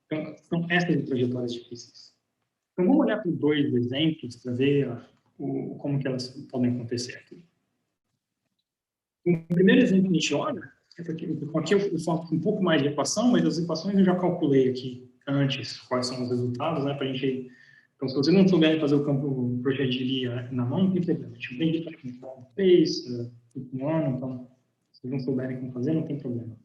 Então, são essas trajetórias difíceis. Então, vamos olhar para 2 exemplos para ver como que elas podem acontecer aqui. O primeiro exemplo que a gente olha, aqui eu falo um pouco mais de equação, mas as equações eu já calculei aqui antes quais são os resultados, né, para a gente... Então, se vocês não souberem fazer o projeto de guia na mão, não tem problema. A gente vem de como fez, um ano, então, se vocês não souberem como fazer, não tem problema.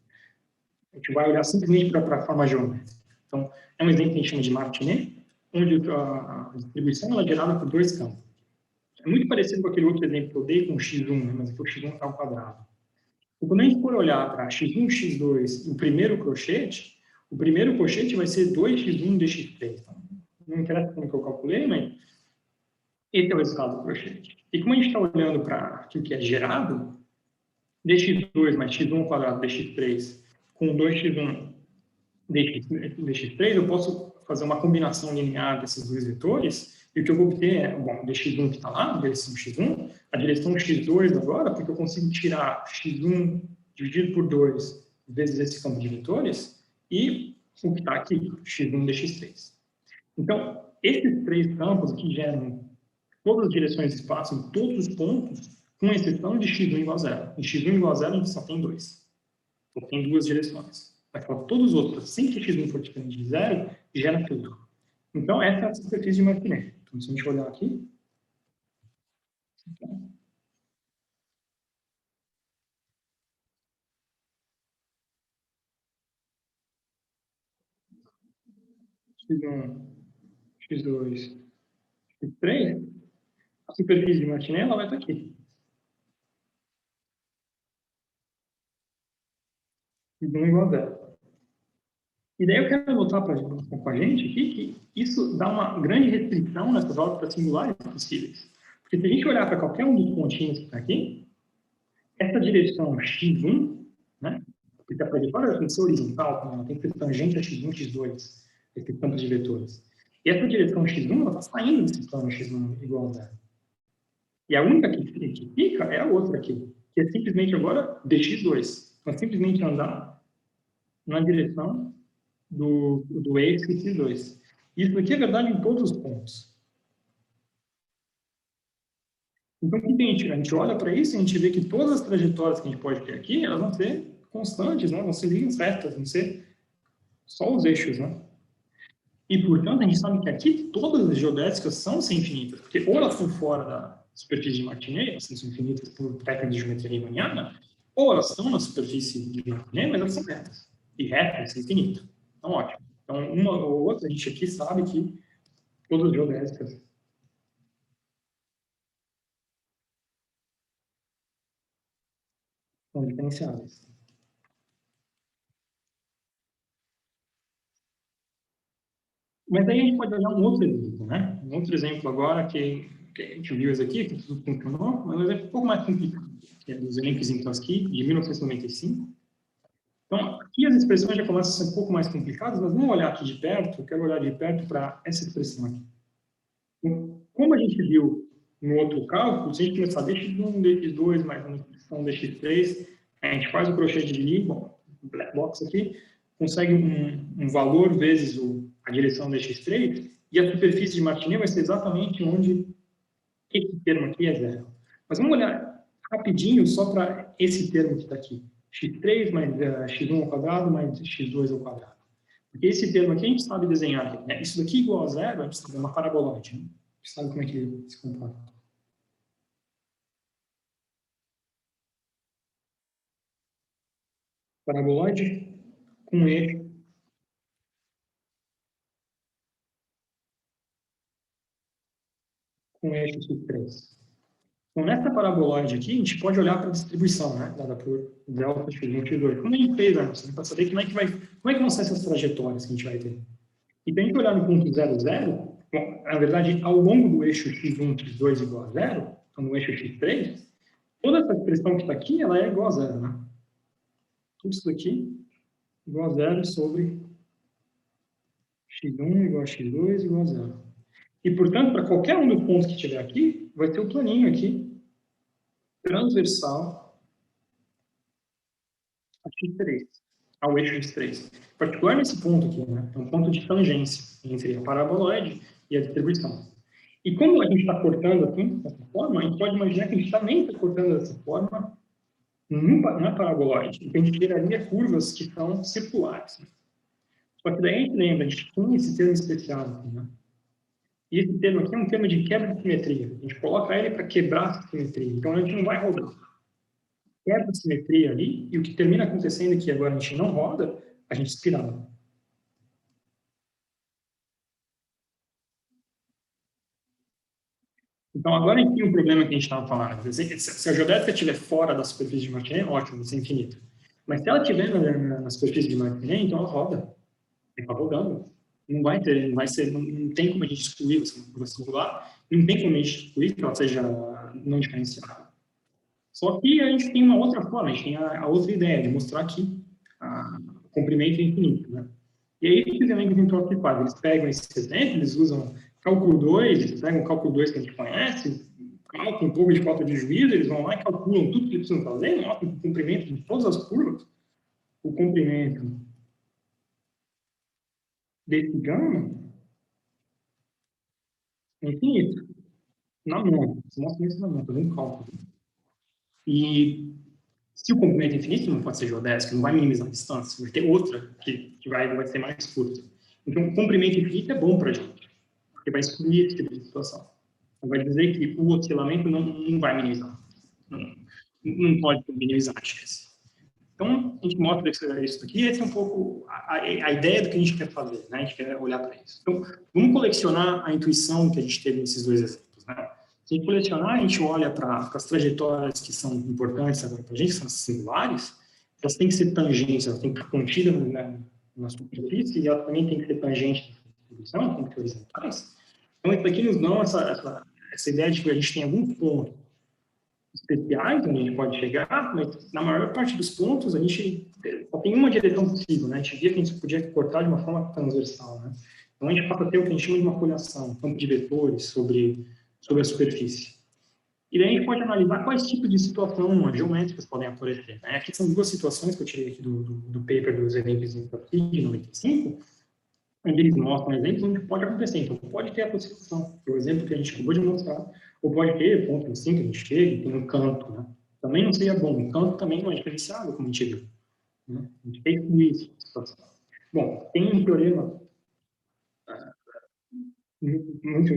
A gente vai olhar simplesmente para a forma geométrica. Então, é um exemplo que a gente chama de Martinet, onde a distribuição ela é gerada por 2 campos. É muito parecido com aquele outro exemplo que eu dei com o x1, né? Mas aqui o x1 está ao quadrado. E quando a gente for olhar para x1, x2 e o primeiro crochete vai ser 2x1 dx3. Então, não interessa como que eu calculei, mas esse é o resultado do crochete. E como a gente está olhando para aquilo que é gerado, dx2 mais x1 ao quadrado dx3 com 2x1 dx3, eu posso fazer uma combinação linear desses 2 vetores, e o que eu vou obter é, bom, dx1 que está lá, direção x1, a direção x2 agora, porque eu consigo tirar x1 dividido por 2 vezes esse campo de vetores, e o que está aqui, x1 dx3. Então, esses 3 campos aqui geram todas as direções do espaço em todos os pontos, com exceção de x1 igual a 0. Em x1 igual a 0, a gente só tem 2. Só tem 2 direções. Mas para todos os outros, sem que x1 for diferente de 0, gera tudo. Então, essa é a superfície de Martinet. Então, se a gente olhar aqui... x1, x2, x3, a superfície de Martinet ela vai estar aqui. x1 igual a 0. E daí eu quero voltar com a gente aqui que isso dá uma grande restrição nessas órbitas singulares possíveis. Porque se a gente olhar para qualquer um dos pontinhos que está aqui, essa direção x1, né, porque a trajetória tem que ser horizontal, ela tem que ser tangente a x1, x2, esses campos de vetores. E essa direção x1 ela está saindo desse plano x1 igual a 0. E a única que fica é a outra aqui, que é simplesmente agora dx2. Então, simplesmente andar na direção do eixo x2. Isso aqui é verdade em todos os pontos. Então, o que a gente olha para isso e a gente vê que todas as trajetórias que a gente pode ter aqui, elas vão ser constantes, né? Vão ser linhas retas, vão ser só os eixos, né? E, portanto, a gente sabe que aqui todas as geodésicas são sem infinitas, porque ou elas estão fora da superfície de Martinet, elas são infinitas por técnica de geometria riemanniana, ou elas estão na superfície de Martinet, mas elas são retas. E retas é infinito. Então, ótimo. Então, uma ou outra, a gente aqui sabe que todas geodésicas. São diferenciáveis. Mas aí a gente pode olhar um outro exemplo, né? Um outro exemplo agora que a gente viu isso aqui, que tudo funcionou, mas um exemplo um pouco mais complicado, que é dos Elenques em Trotsky, de 1995. Então, aqui as expressões já começam a ser um pouco mais complicadas, mas vamos olhar aqui de perto, eu quero olhar de perto para essa expressão aqui. Então, como a gente viu no outro cálculo, se a gente começar dx1, dx2, mais uma expressão dx3, a gente faz o crochê de Lie, bom, black box aqui, consegue um valor vezes a direção dx3, e a superfície de Martinet vai ser exatamente onde esse termo aqui é zero. Mas vamos olhar rapidinho só para esse termo que está aqui. x3 mais x1 ao quadrado mais x2 ao quadrado. Porque esse termo aqui a gente sabe desenhar. Né? Isso daqui igual a zero, a gente sabe, é uma paraboloide. Né? A gente sabe como é que ele se comporta. Paraboloide com eixo x3. Então, nessa paraboloide aqui, a gente pode olhar para a distribuição, né, dada por delta x1, x2. Como a gente fez antes, né, para saber como é que vão ser essas trajetórias que a gente vai ter. E para a gente olhar no ponto 0, 0, bom, na verdade, ao longo do eixo x1, x2 igual a 0, então no eixo x3, toda essa expressão que está aqui, ela é igual a 0, né? Tudo isso daqui igual a 0 sobre x1 igual a x2 igual a 0. E, portanto, para qualquer um dos pontos que tiver aqui, vai ter o planinho aqui, transversal a x3, ao eixo x3. Em particular nesse ponto aqui, né? É um ponto de tangência entre a paraboloide e a distribuição. E como a gente está cortando assim, dessa forma, a gente pode imaginar que a gente também está cortando dessa forma na paraboloide. Então, a gente geraria curvas que são circulares. Só que daí a gente lembra, a gente tem esse termo especial aqui, né? E esse termo aqui é um termo de quebra de simetria. A gente coloca ele para quebrar essa simetria. Então, a gente não vai rodar. Quebra a simetria ali, e o que termina acontecendo é que agora a gente não roda, a gente espirala. Então, agora a gente tem um problema que a gente estava falando. Se a geodésica estiver fora da superfície de Martinet, ótimo, isso é infinito. Mas se ela estiver na superfície de Martinet, então ela roda. Está rodando. Não vai ter, não vai ser, não tem como a gente excluir essa curva circular, não tem como a gente excluir que ela seja não diferenciável. Só que a gente tem uma outra forma, a gente tem a outra ideia de mostrar que o comprimento é infinito, né? E aí, o que também que o que faz? Eles pegam esse exemplo, eles usam cálculo 2, eles pegam o cálculo 2 que a gente conhece, calculam um pouco de falta de juízo, eles vão lá e calculam tudo que eles precisam fazer, mostram o comprimento de todas as curvas, o comprimento desse gama é infinito. Na mão, você mostra isso na mão, fazendo cálculo. E se o comprimento é infinito, não pode ser geodésico, não vai minimizar a distância, vai ter outra que vai ser mais curta. Então, o comprimento infinito é bom para a gente, porque vai excluir esse tipo de situação. Então, vai dizer que o oscilamento não vai minimizar. Não pode minimizar a chance. Então, a gente mostra isso aqui, e essa é um pouco a ideia do que a gente quer fazer, né? A gente quer olhar para isso. Então, vamos colecionar a intuição que a gente teve nesses dois exemplos, né? Se a gente colecionar, a gente olha para as trajetórias que são importantes agora para a gente, que são as singulares, elas têm que ser tangentes, elas têm que estar contidas na superfície, e elas também têm que ser tangentes na distribuição, têm que ser horizontais. Então, isso aqui nos dá essa ideia de que a gente tem algum ponto especiais onde a gente pode chegar, mas na maior parte dos pontos a gente só tem uma direção possível, né? A gente via que a gente podia cortar de uma forma transversal, né? Então a gente passa a ter o que a gente chama de uma folhação, um campo de vetores sobre a superfície. E daí a gente pode analisar quais tipos de situação geométricas podem aparecer, né? Aqui são duas situações que eu tirei aqui do paper dos eventos de 95, onde eles mostram exemplos onde pode acontecer. Então, pode ter a associação, por exemplo, que a gente acabou de mostrar, ou pode ter ponto assim que a gente chega e tem um canto, né? Também não seria bom. O canto também não é diferenciado, como a gente viu. Né? A gente tem que isso. Bom, tem um teorema muito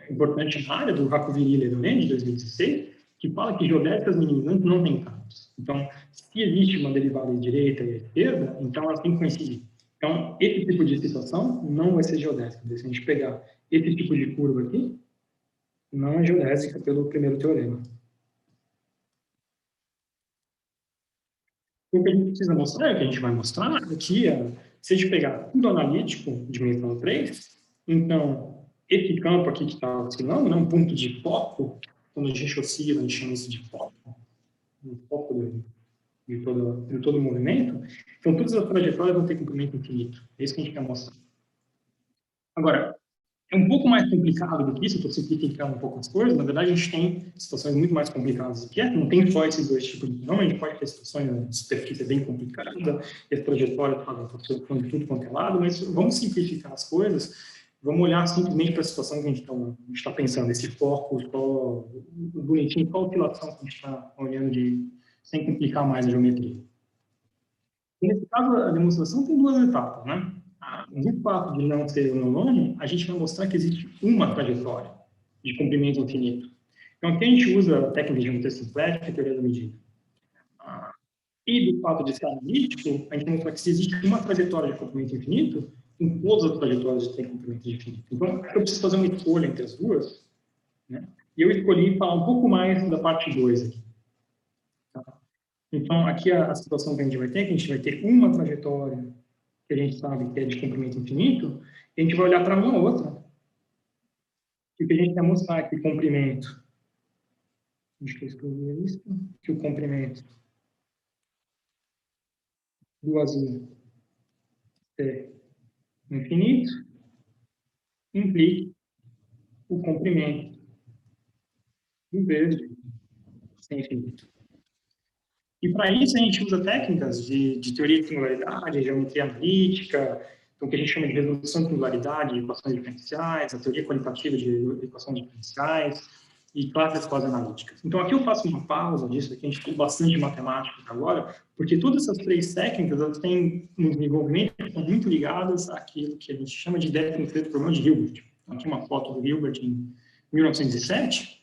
importante na área do Raccovirilli e do Nene, de 2016, que fala que geodésicas minimizantes não têm cantos. Então, se existe uma derivada direita e esquerda, então elas têm que coincidir. Então, esse tipo de situação não vai ser geodésica. Se a gente pegar esse tipo de curva aqui não é geodésica pelo primeiro teorema. O que a gente precisa mostrar, o que a gente vai mostrar aqui, se a gente pegar tudo analítico, dimensão 3, então, esse campo aqui que está oscilando, né, um ponto de foco, quando a gente oscila, a gente chama isso de foco, o foco de todo o movimento, então todas as trajetórias vão ter comprimento infinito. É isso que a gente quer mostrar. Agora, é um pouco mais complicado do que isso, estou simplificando um pouco as coisas. Na verdade, a gente tem situações muito mais complicadas do que essa. Não tem só esses dois tipos de fenômeno, a gente pode ter situações de superfície bem complicada, e as trajetórias estão de tudo quanto é lado, mas vamos simplificar as coisas, vamos olhar simplesmente para a situação que a gente está pensando, esse foco, bonitinho, qual oscilação que a gente está olhando sem complicar mais a geometria. Nesse caso, a demonstração tem duas etapas, né? No fato de não ser monônimo, a gente vai mostrar que existe uma trajetória de comprimento infinito. Então, aqui a gente usa a técnica de geometria simplética e teoria da medida. E do fato de ser analítico, a gente vai mostrar que se existe uma trajetória de comprimento infinito, em todas as trajetórias tem comprimento infinito. Então, eu preciso fazer uma escolha entre as duas, né? E eu escolhi falar um pouco mais da parte 2 aqui. Tá? Então, aqui a situação que a gente vai ter é que a gente vai ter uma trajetória que a gente sabe que é de comprimento infinito, e a gente vai olhar para uma outra, e o que a gente quer mostrar é que o comprimento, deixa eu escrever isso, que o comprimento do azul é infinito, implica o comprimento do verde ser infinito. E para isso a gente usa técnicas de teoria de singularidade, geometria analítica, então, o que a gente chama de resolução de singularidade, equações diferenciais, a teoria qualitativa de equações diferenciais e classes quasi-analíticas. Então, aqui eu faço uma pausa disso, aqui a gente tem bastante matemática agora, porque todas essas três técnicas, elas têm um desenvolvimento que estão muito ligadas àquilo que a gente chama de 13º problema de Hilbert. Então, aqui uma foto do Hilbert em 1907,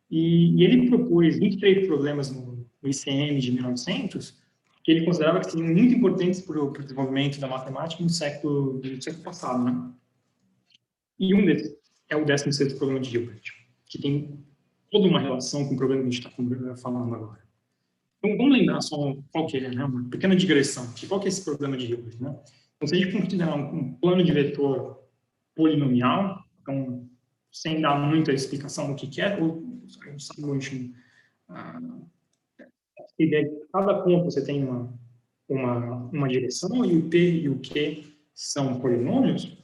e ele propôs 23 problemas no ICM de 1900, que ele considerava que seriam muito importantes para o desenvolvimento da matemática no século passado, né? E um desses é o 16º problema de Hilbert, que tem toda uma relação com o problema que a gente está falando agora. Então, vamos lembrar só qual que é, né? Uma pequena digressão. Qual que é esse problema de Hilbert, né? Então, se a gente considerar um plano de vetor polinomial, então, sem dar muita explicação do que é, ou a gente sabe a ideia de que cada ponto você tem uma direção e o P e o Q são polinômios,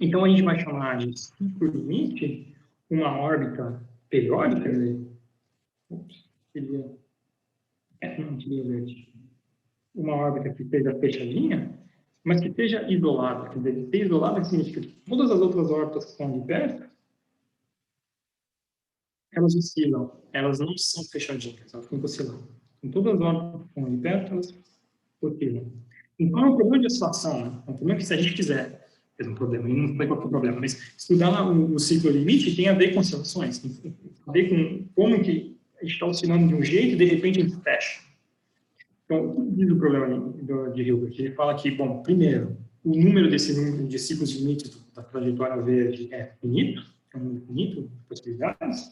então a gente vai chamar de ciclo limite uma órbita periódica, uma órbita que esteja fechadinha, mas que esteja isolada. Quer dizer, ser isolada significa que todas as outras órbitas que estão de perto, elas oscilam, elas não são fechadinhas, elas têm que oscilar. Em todas as órbitas que estão de perto, elas oscilam. Então, é um problema de oscilação, né? É um problema que, se a gente quiser, é um problema, e não sei qual é o problema, mas estudar o ciclo limite tem a ver com oscilações, tem a ver com como que a gente está oscilando de um jeito e, de repente, ele fecha. Então, o que diz o problema de Hilbert? Ele fala que, bom, primeiro, o número de ciclos limites da trajetória verde é finito, é um número finito de possibilidades.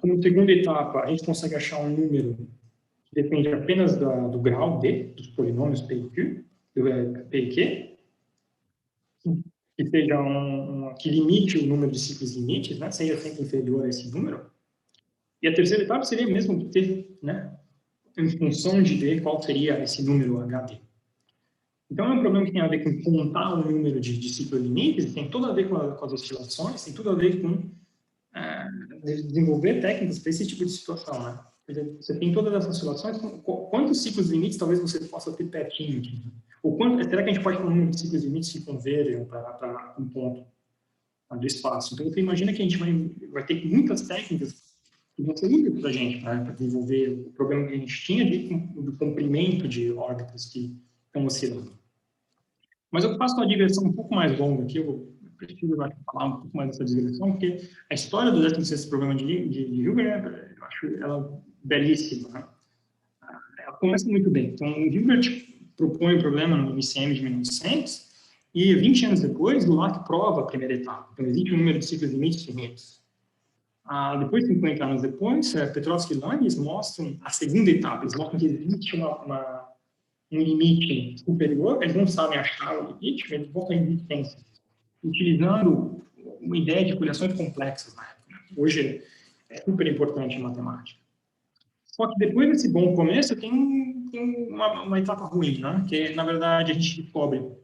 Como segunda etapa, a gente consegue achar um número que depende apenas do grau D, dos polinômios P e Q, P e Q, que seja que limite o número de ciclos limites, né, seja sempre inferior a esse número. E a terceira etapa seria mesmo ter, né, em função de D, qual seria esse número HD. Então, é um problema que tem a ver com contar o número de ciclos limites, tem tudo a ver com as oscilações, tem tudo a ver com desenvolver técnicas para esse tipo de situação, né? Você tem todas essas oscilações, quantos ciclos limites talvez você possa ter pertinho aqui? Ou será que a gente pode ter um número de ciclos limites que converjam para um ponto do espaço? Então, você imagina que a gente vai ter muitas técnicas que vão ser úteis para a gente, para desenvolver o problema que a gente tinha do comprimento de órbitas que estão oscilando. Mas eu faço uma digressão um pouco mais longa aqui, eu preciso falar um pouco mais dessa digressão, porque a história do 16º problema de Hilbert, eu acho ela belíssima. Né? Ela começa muito bem. Então, o Hilbert propõe o problema no ICM de 1900, E 20 anos depois, LULAC prova a primeira etapa. Então, existe um número de ciclos limites finitos. Depois, 50 anos depois, Petrovsky e Lange mostram a segunda etapa. Eles mostram que existe um limite superior, eles não sabem achar o limite, mas eles mostram a existência, utilizando uma ideia de coligações complexas na época. Hoje é super importante em matemática. Só que depois desse bom começo, tem uma etapa ruim, né? Que, na verdade, a gente descobre.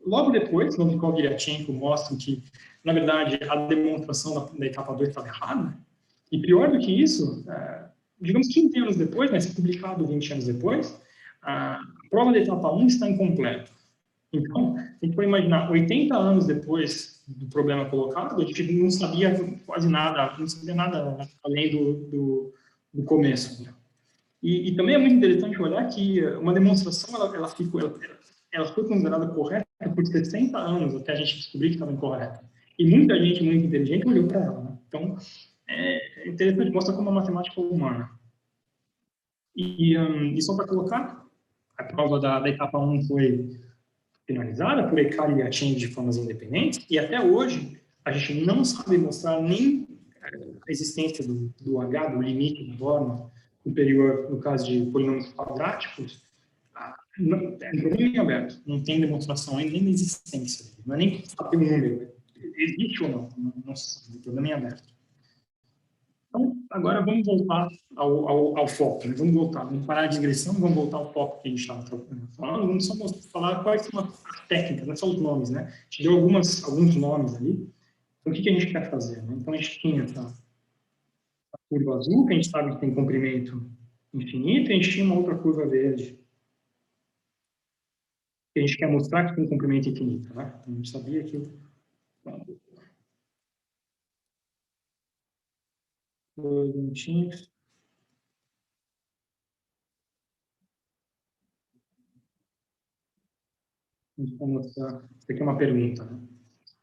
Logo depois, Novikov e Yatchenko mostram que, na verdade, a demonstração da etapa 2 estava errada. E pior do que isso, digamos 15 anos depois, mas publicado 20 anos depois, a prova da etapa 1 está incompleta. Então, a gente pode imaginar, 80 anos depois do problema colocado, a gente não sabia quase nada, não sabia nada além do começo. E também é muito interessante olhar que uma demonstração ela foi considerada correta por 60 anos até a gente descobrir que estava incorreta. E muita gente muito inteligente olhou para ela. Né? Então, é interessante, mostra como a matemática é humana. E só para colocar, a prova da etapa 1 foi finalizada por Ekari e Yatchenko de formas independentes, e até hoje a gente não sabe mostrar nem a existência do H, do limite da norma superior, no caso de polinômios quadráticos, é um problema em aberto, não tem demonstração ainda nem da existência, não é nem saber o número, existe ou não, não sabe, o problema é em aberto. Então, agora vamos voltar ao foco, né? Vamos parar a digressão, vamos voltar ao foco que a gente estava falando, vamos só falar quais são as técnicas, não são os nomes, né? A gente deu alguns nomes ali, então o que a gente quer fazer? Né? Então, a gente tinha a curva azul, que a gente sabe que tem comprimento infinito, e a gente tinha uma outra curva verde, que a gente quer mostrar que tem comprimento infinito, né? Então, a gente sabia que... Dois minutinhos. Mostrar. Isso aqui é uma pergunta, né?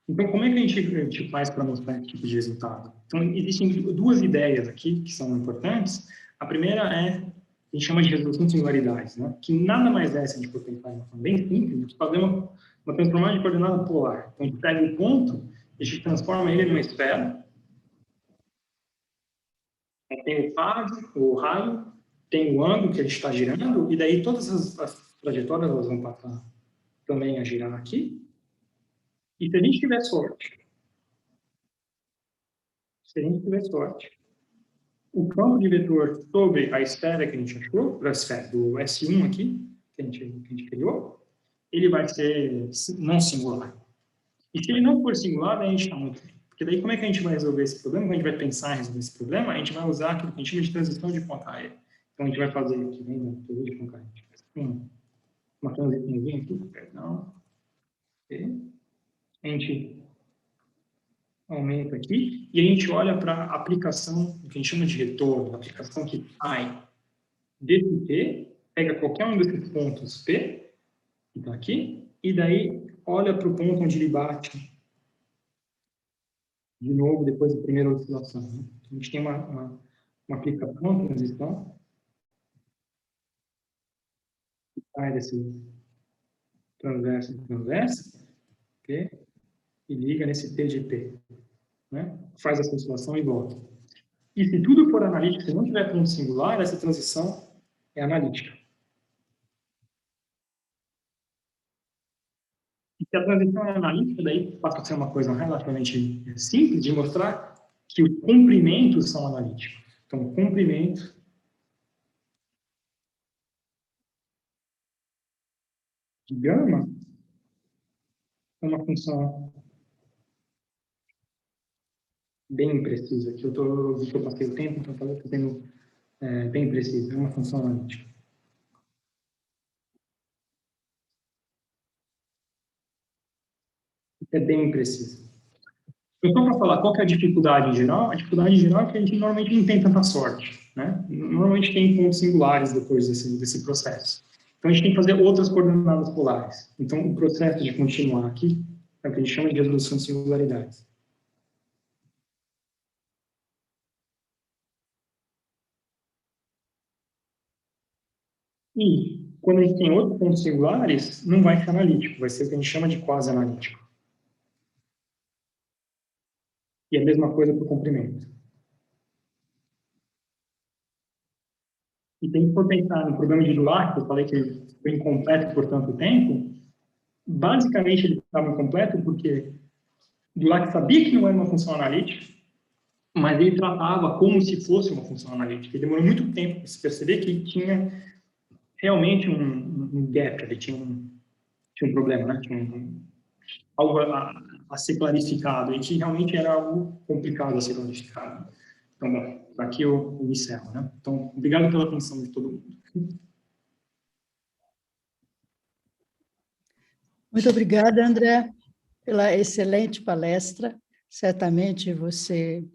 Então, como é que a gente faz para mostrar esse tipo de resultado? Então, existem duas ideias aqui que são importantes. A primeira a gente chama de resolução de singularidades, né? Que nada mais é, se a gente for pensar de uma forma bem simples, fazer uma transformada de coordenada polar. Então, a gente pega um ponto, a gente transforma ele numa esfera. Tem o fase, o raio, tem o ângulo que ele está girando, e daí todas as trajetórias elas vão passar também a girar aqui. E se a gente tiver sorte, o campo de vetor sobre a esfera que a gente achou, para a esfera do S1 aqui, que a gente criou, ele vai ser não singular. E se ele não for singular, daí a gente está muito bem. Porque daí como é que a gente vai resolver esse problema? Quando a gente vai pensar em resolver esse problema, a gente vai usar aquilo que a gente chama de transição de Poincare. Então a gente vai fazer aqui, vem teoria de Poincare. Uma transiçãozinha aqui, perdão. Okay. A gente aumenta aqui, e a gente olha para a aplicação, o que a gente chama de retorno, a aplicação que sai desse P, pega qualquer um desses pontos P, que está aqui, e daí olha para o ponto onde ele bate de novo depois da primeira oscilação. Né? A gente tem uma aplicação, uma transição, que sai desse transverso, okay? E liga nesse T de P. Né? Faz essa oscilação e volta. E se tudo for analítico, se não tiver ponto singular, essa transição é analítica. E se a transição é analítica, daí passa a ser uma coisa relativamente simples de mostrar que os comprimentos são analíticos. Então, o comprimento de gama é uma função bem precisa. Aqui eu passei o tempo, então estou sendo bem preciso. É uma função analítica. É bem preciso. Então, para falar qual que é a dificuldade em geral, a dificuldade em geral é que a gente normalmente não tem tanta sorte. Né? Normalmente tem pontos singulares depois desse processo. Então, a gente tem que fazer outras coordenadas polares. Então, o processo de continuar aqui é o que a gente chama de resolução de singularidades. E Quando a gente tem outros pontos singulares, não vai ser analítico, vai ser o que a gente chama de quasi-analítico. E a mesma coisa para o comprimento. E tem que for pensar no problema de Dulac, que eu falei que ele foi incompleto por tanto tempo, basicamente ele estava incompleto porque Dulac sabia que não era uma função analítica, mas ele tratava como se fosse uma função analítica. E demorou muito tempo para se perceber que tinha realmente um gap, ele tinha um problema, né? Tinha algo a ser clarificado, e que realmente era algo complicado a ser clarificado. Então, bom, aqui eu encerro, né? Então, obrigado pela atenção de todo mundo. Muito obrigada, André, pela excelente palestra. Certamente você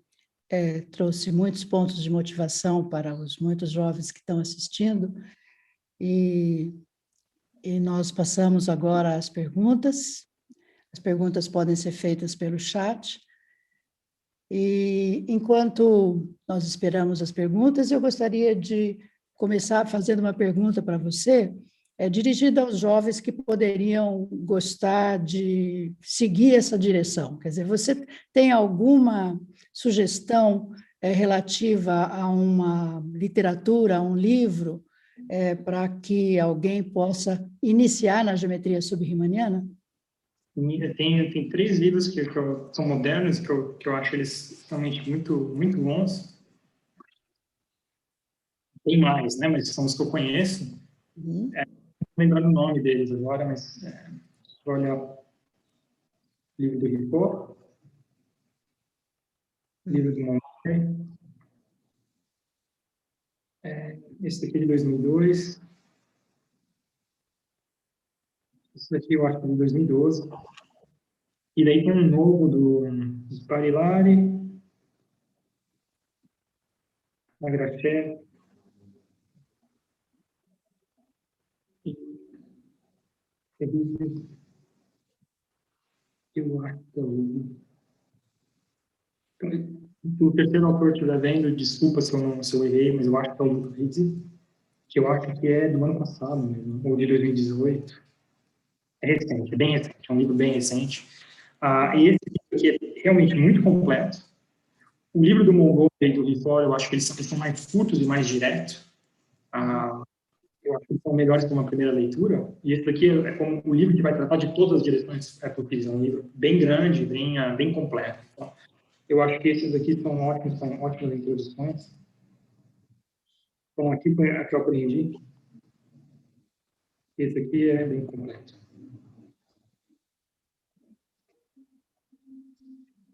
trouxe muitos pontos de motivação para os muitos jovens que estão assistindo. E nós passamos agora às perguntas. As perguntas podem ser feitas pelo chat. E enquanto nós esperamos as perguntas, eu gostaria de começar fazendo uma pergunta para você, dirigida aos jovens que poderiam gostar de seguir essa direção. Quer dizer, você tem alguma sugestão relativa a uma literatura, a um livro, para que alguém possa iniciar na geometria subriemanniana? Tem 3 livros que são modernos, que eu acho eles realmente muito, muito bons. Tem mais, né? Mas são os que eu conheço. Não lembro o nome deles agora, mas vou olhar o livro do Ricoeur, livro do Monteiro, esse daqui é de 2002, esse daqui eu acho que é de 2012, e daí tem um novo do Sparilari, da Graché, eu acho que é o terceiro autor que eu estiver vendo, desculpa se eu errei, mas eu acho que é o Ludo Rizzi, que eu acho que é do ano passado mesmo, ou de 2018. É recente, é bem recente, é um livro bem recente. E esse livro aqui é realmente muito completo. O livro do Montgomery e do Ricoeur, eu acho que eles são mais curtos e mais diretos. Eu acho que são melhores para uma primeira leitura. E esse daqui é como o livro que vai tratar de todas as direções possíveis. É um livro bem grande, bem completo. Então, eu acho que esses aqui são ótimas introduções. Então, aqui foi a que eu aprendi. Esse aqui é bem completo.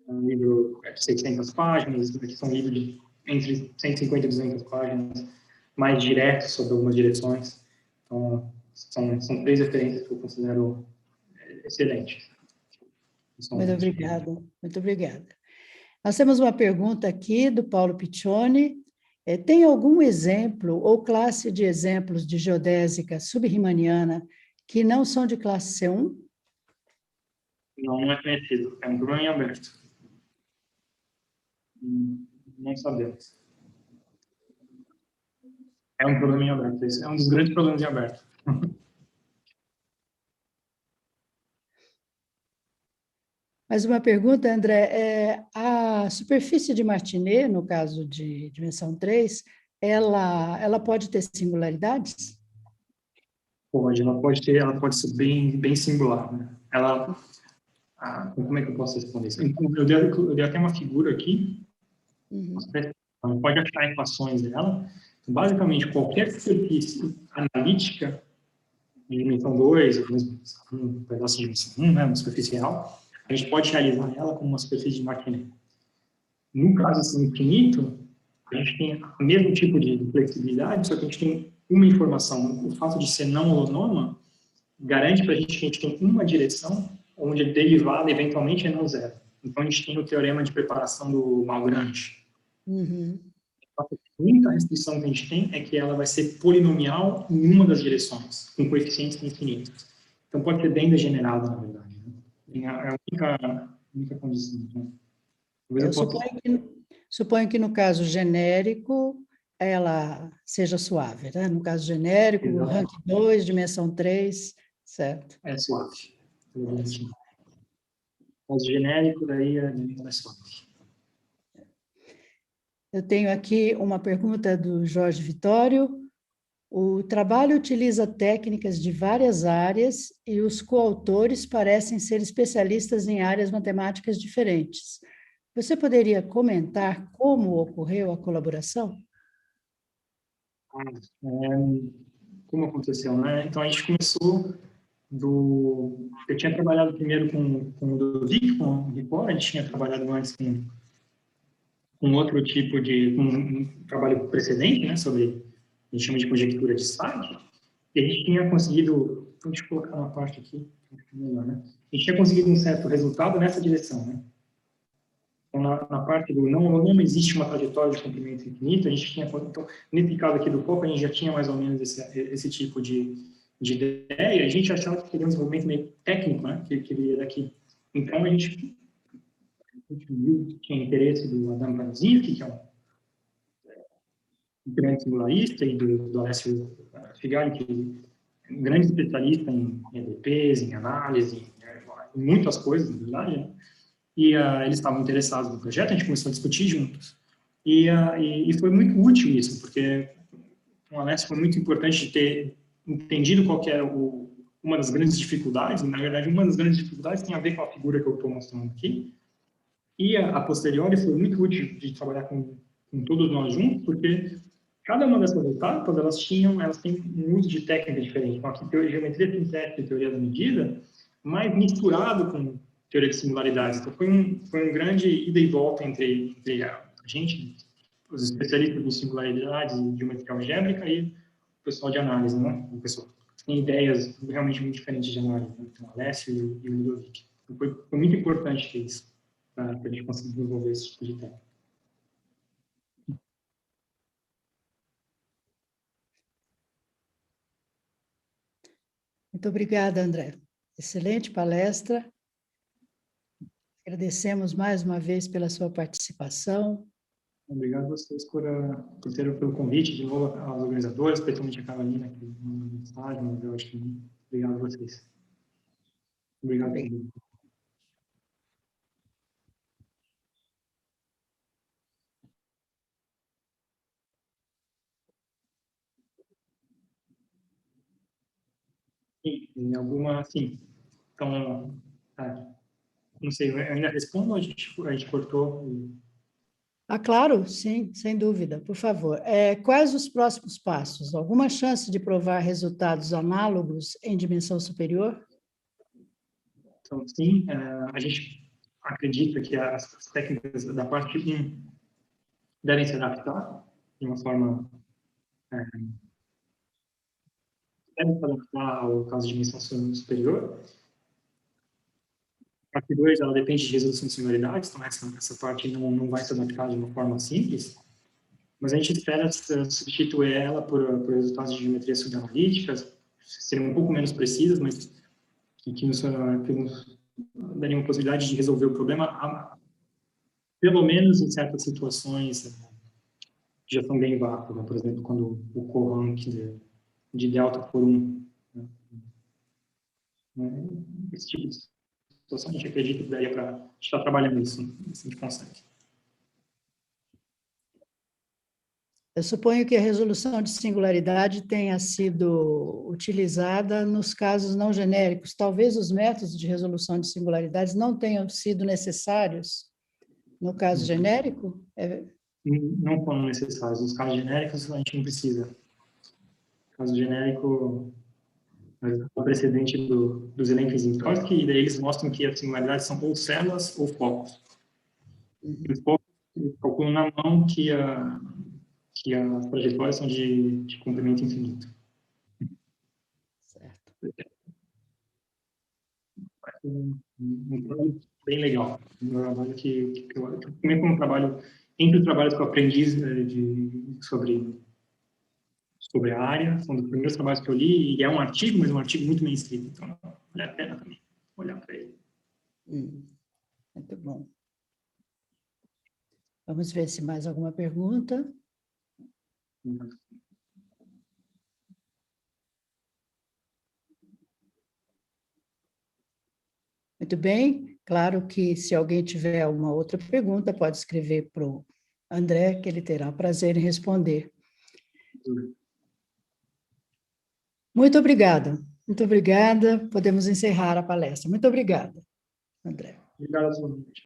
É um livro de 600 páginas, esse aqui são livros de entre 150 e 200 páginas, mais diretos sobre algumas direções. Então, são 3 referências que eu considero excelentes. Muito obrigada, muito obrigada. Nós temos uma pergunta aqui do Paulo Piccioni. Tem algum exemplo ou classe de exemplos de geodésica subriemanniana que não são de classe C1? Não é conhecido, é um problema em aberto. Não sabemos. É um problema em aberto, esse é um dos grandes problemas em aberto. Mais uma pergunta, André. A superfície de Martinet, no caso de dimensão 3, ela pode ter singularidades? Ela pode ser bem singular, né? Como é que eu posso responder isso? Eu dei até uma figura aqui. Você pode achar equações dela. Basicamente, qualquer superfície analítica de dimensão 2, um pedaço de dimensão 1, né, uma superfície real, a gente pode realizar ela como uma superfície de Martinet. No caso assim, infinito, a gente tem o mesmo tipo de flexibilidade, só que a gente tem uma informação. O fato de ser não holonoma garante para a gente que a gente tem uma direção onde a derivada eventualmente é não zero. Então, a gente tem o teorema de preparação do Malgrange. A única restrição que a gente tem é que ela vai ser polinomial em uma das direções, com coeficientes infinitos. Então, pode ser bem degenerada, na verdade. Né? É a única condição. Né? Eu suponho que no caso genérico, ela seja suave, né? No caso genérico, Exato. rank 2, dimensão 3, certo? É suave. Caso genérico, daí é suave. Eu tenho aqui uma pergunta do Jorge Vitório. O trabalho utiliza técnicas de várias áreas e os coautores parecem ser especialistas em áreas matemáticas diferentes. Você poderia comentar como ocorreu a colaboração? Como aconteceu, né? Então, a gente começou Eu tinha trabalhado primeiro com o Ludovic, com o Ripor, a gente tinha trabalhado antes com outro tipo com um trabalho precedente, né, sobre, a gente chama de conjectura de Stagg, e a gente tinha conseguido, então, deixa eu colocar uma parte aqui, melhor, né? A gente tinha conseguido um certo resultado nessa direção, né? Então, na parte do não existe uma trajetória de comprimento infinito, a gente tinha, então, nesse caso aqui do Copa, a gente já tinha mais ou menos esse tipo de ideia, a gente achava que seria um desenvolvimento meio técnico, né, que viria daqui. Então, a gente viu que tinha interesse do Adam Panzinski, que é um grande singularista, e do Alessio Figari, que é um grande especialista em EDPs, em análise, em muitas coisas, na verdade, né? E eles estavam interessados no projeto, a gente começou a discutir juntos. E foi muito útil isso, porque o Alessio foi muito importante de ter entendido qual que era uma das grandes dificuldades, na verdade, uma das grandes dificuldades tem a ver com a figura que eu estou mostrando aqui, e a posteriori foi muito útil de trabalhar com todos nós juntos, porque cada uma dessas etapas, elas têm um uso de técnica diferente. Então, aqui, geometria sintética e teoria da medida, mas misturado com teoria de singularidades. Então, foi um grande ida e volta entre a gente, os especialistas em singularidades e geometria algébrica, e o pessoal de análise, né? O pessoal que tem ideias realmente muito diferentes de análise, né? Então, o Alessio e o Ludovic. Então, foi muito importante ter isso, para a gente conseguir desenvolver esse tipo de técnica. Muito obrigada, André. Excelente palestra. Agradecemos mais uma vez pela sua participação. Obrigado a vocês pelo convite, de novo aos organizadores, especialmente a Carolina, que mandou mensagem, mandou, acho que obrigado a vocês. Obrigado. Sim, em alguma, sim. Então, não sei, eu ainda respondo ou a gente cortou? Ah, claro, sim, sem dúvida, por favor. Quais os próximos passos? Alguma chance de provar resultados análogos em dimensão superior? Então, sim, a gente acredita que as técnicas da parte 1 devem se adaptar de uma forma, devem se adaptar ao caso de dimensão superior. A parte 2, ela depende de resolução de singularidades, então essa parte não vai se adaptar de uma forma simples, mas a gente espera substituir ela por resultados de geometria subanalíticas, seriam um pouco menos precisas, mas que nos dariam a possibilidade de resolver o problema, pelo menos em certas situações que já são bem vácuas, né? Por exemplo, quando o corank de delta for 1. Né? Esse tipo de situação a gente acredita que daria para estar trabalhando isso, se a gente consegue. Eu suponho que a resolução de singularidade tenha sido utilizada nos casos não genéricos. Talvez os métodos de resolução de singularidades não tenham sido necessários no caso genérico? Não foram necessários. Nos casos genéricos, a gente não precisa. No caso genérico, o precedente dos elementos em Trotsky, e daí eles mostram que as singularidades são ou células ou focos. E os focos calculam na mão que as trajetórias são de comprimento infinito. Certo. Um trabalho bem legal. Um trabalho que também foi um trabalho, entre os trabalhos que eu aprendi sobre a área, são dos primeiros trabalhos que eu li, e é um artigo, mas um artigo muito bem escrito, então vale a pena também olhar para ele. Muito bom. Vamos ver se mais alguma pergunta. Muito bem. Claro que se alguém tiver uma outra pergunta, pode escrever para o André, que ele terá prazer em responder. Muito obrigada. Muito obrigada. Podemos encerrar a palestra. Muito obrigada, André. Obrigado a todos.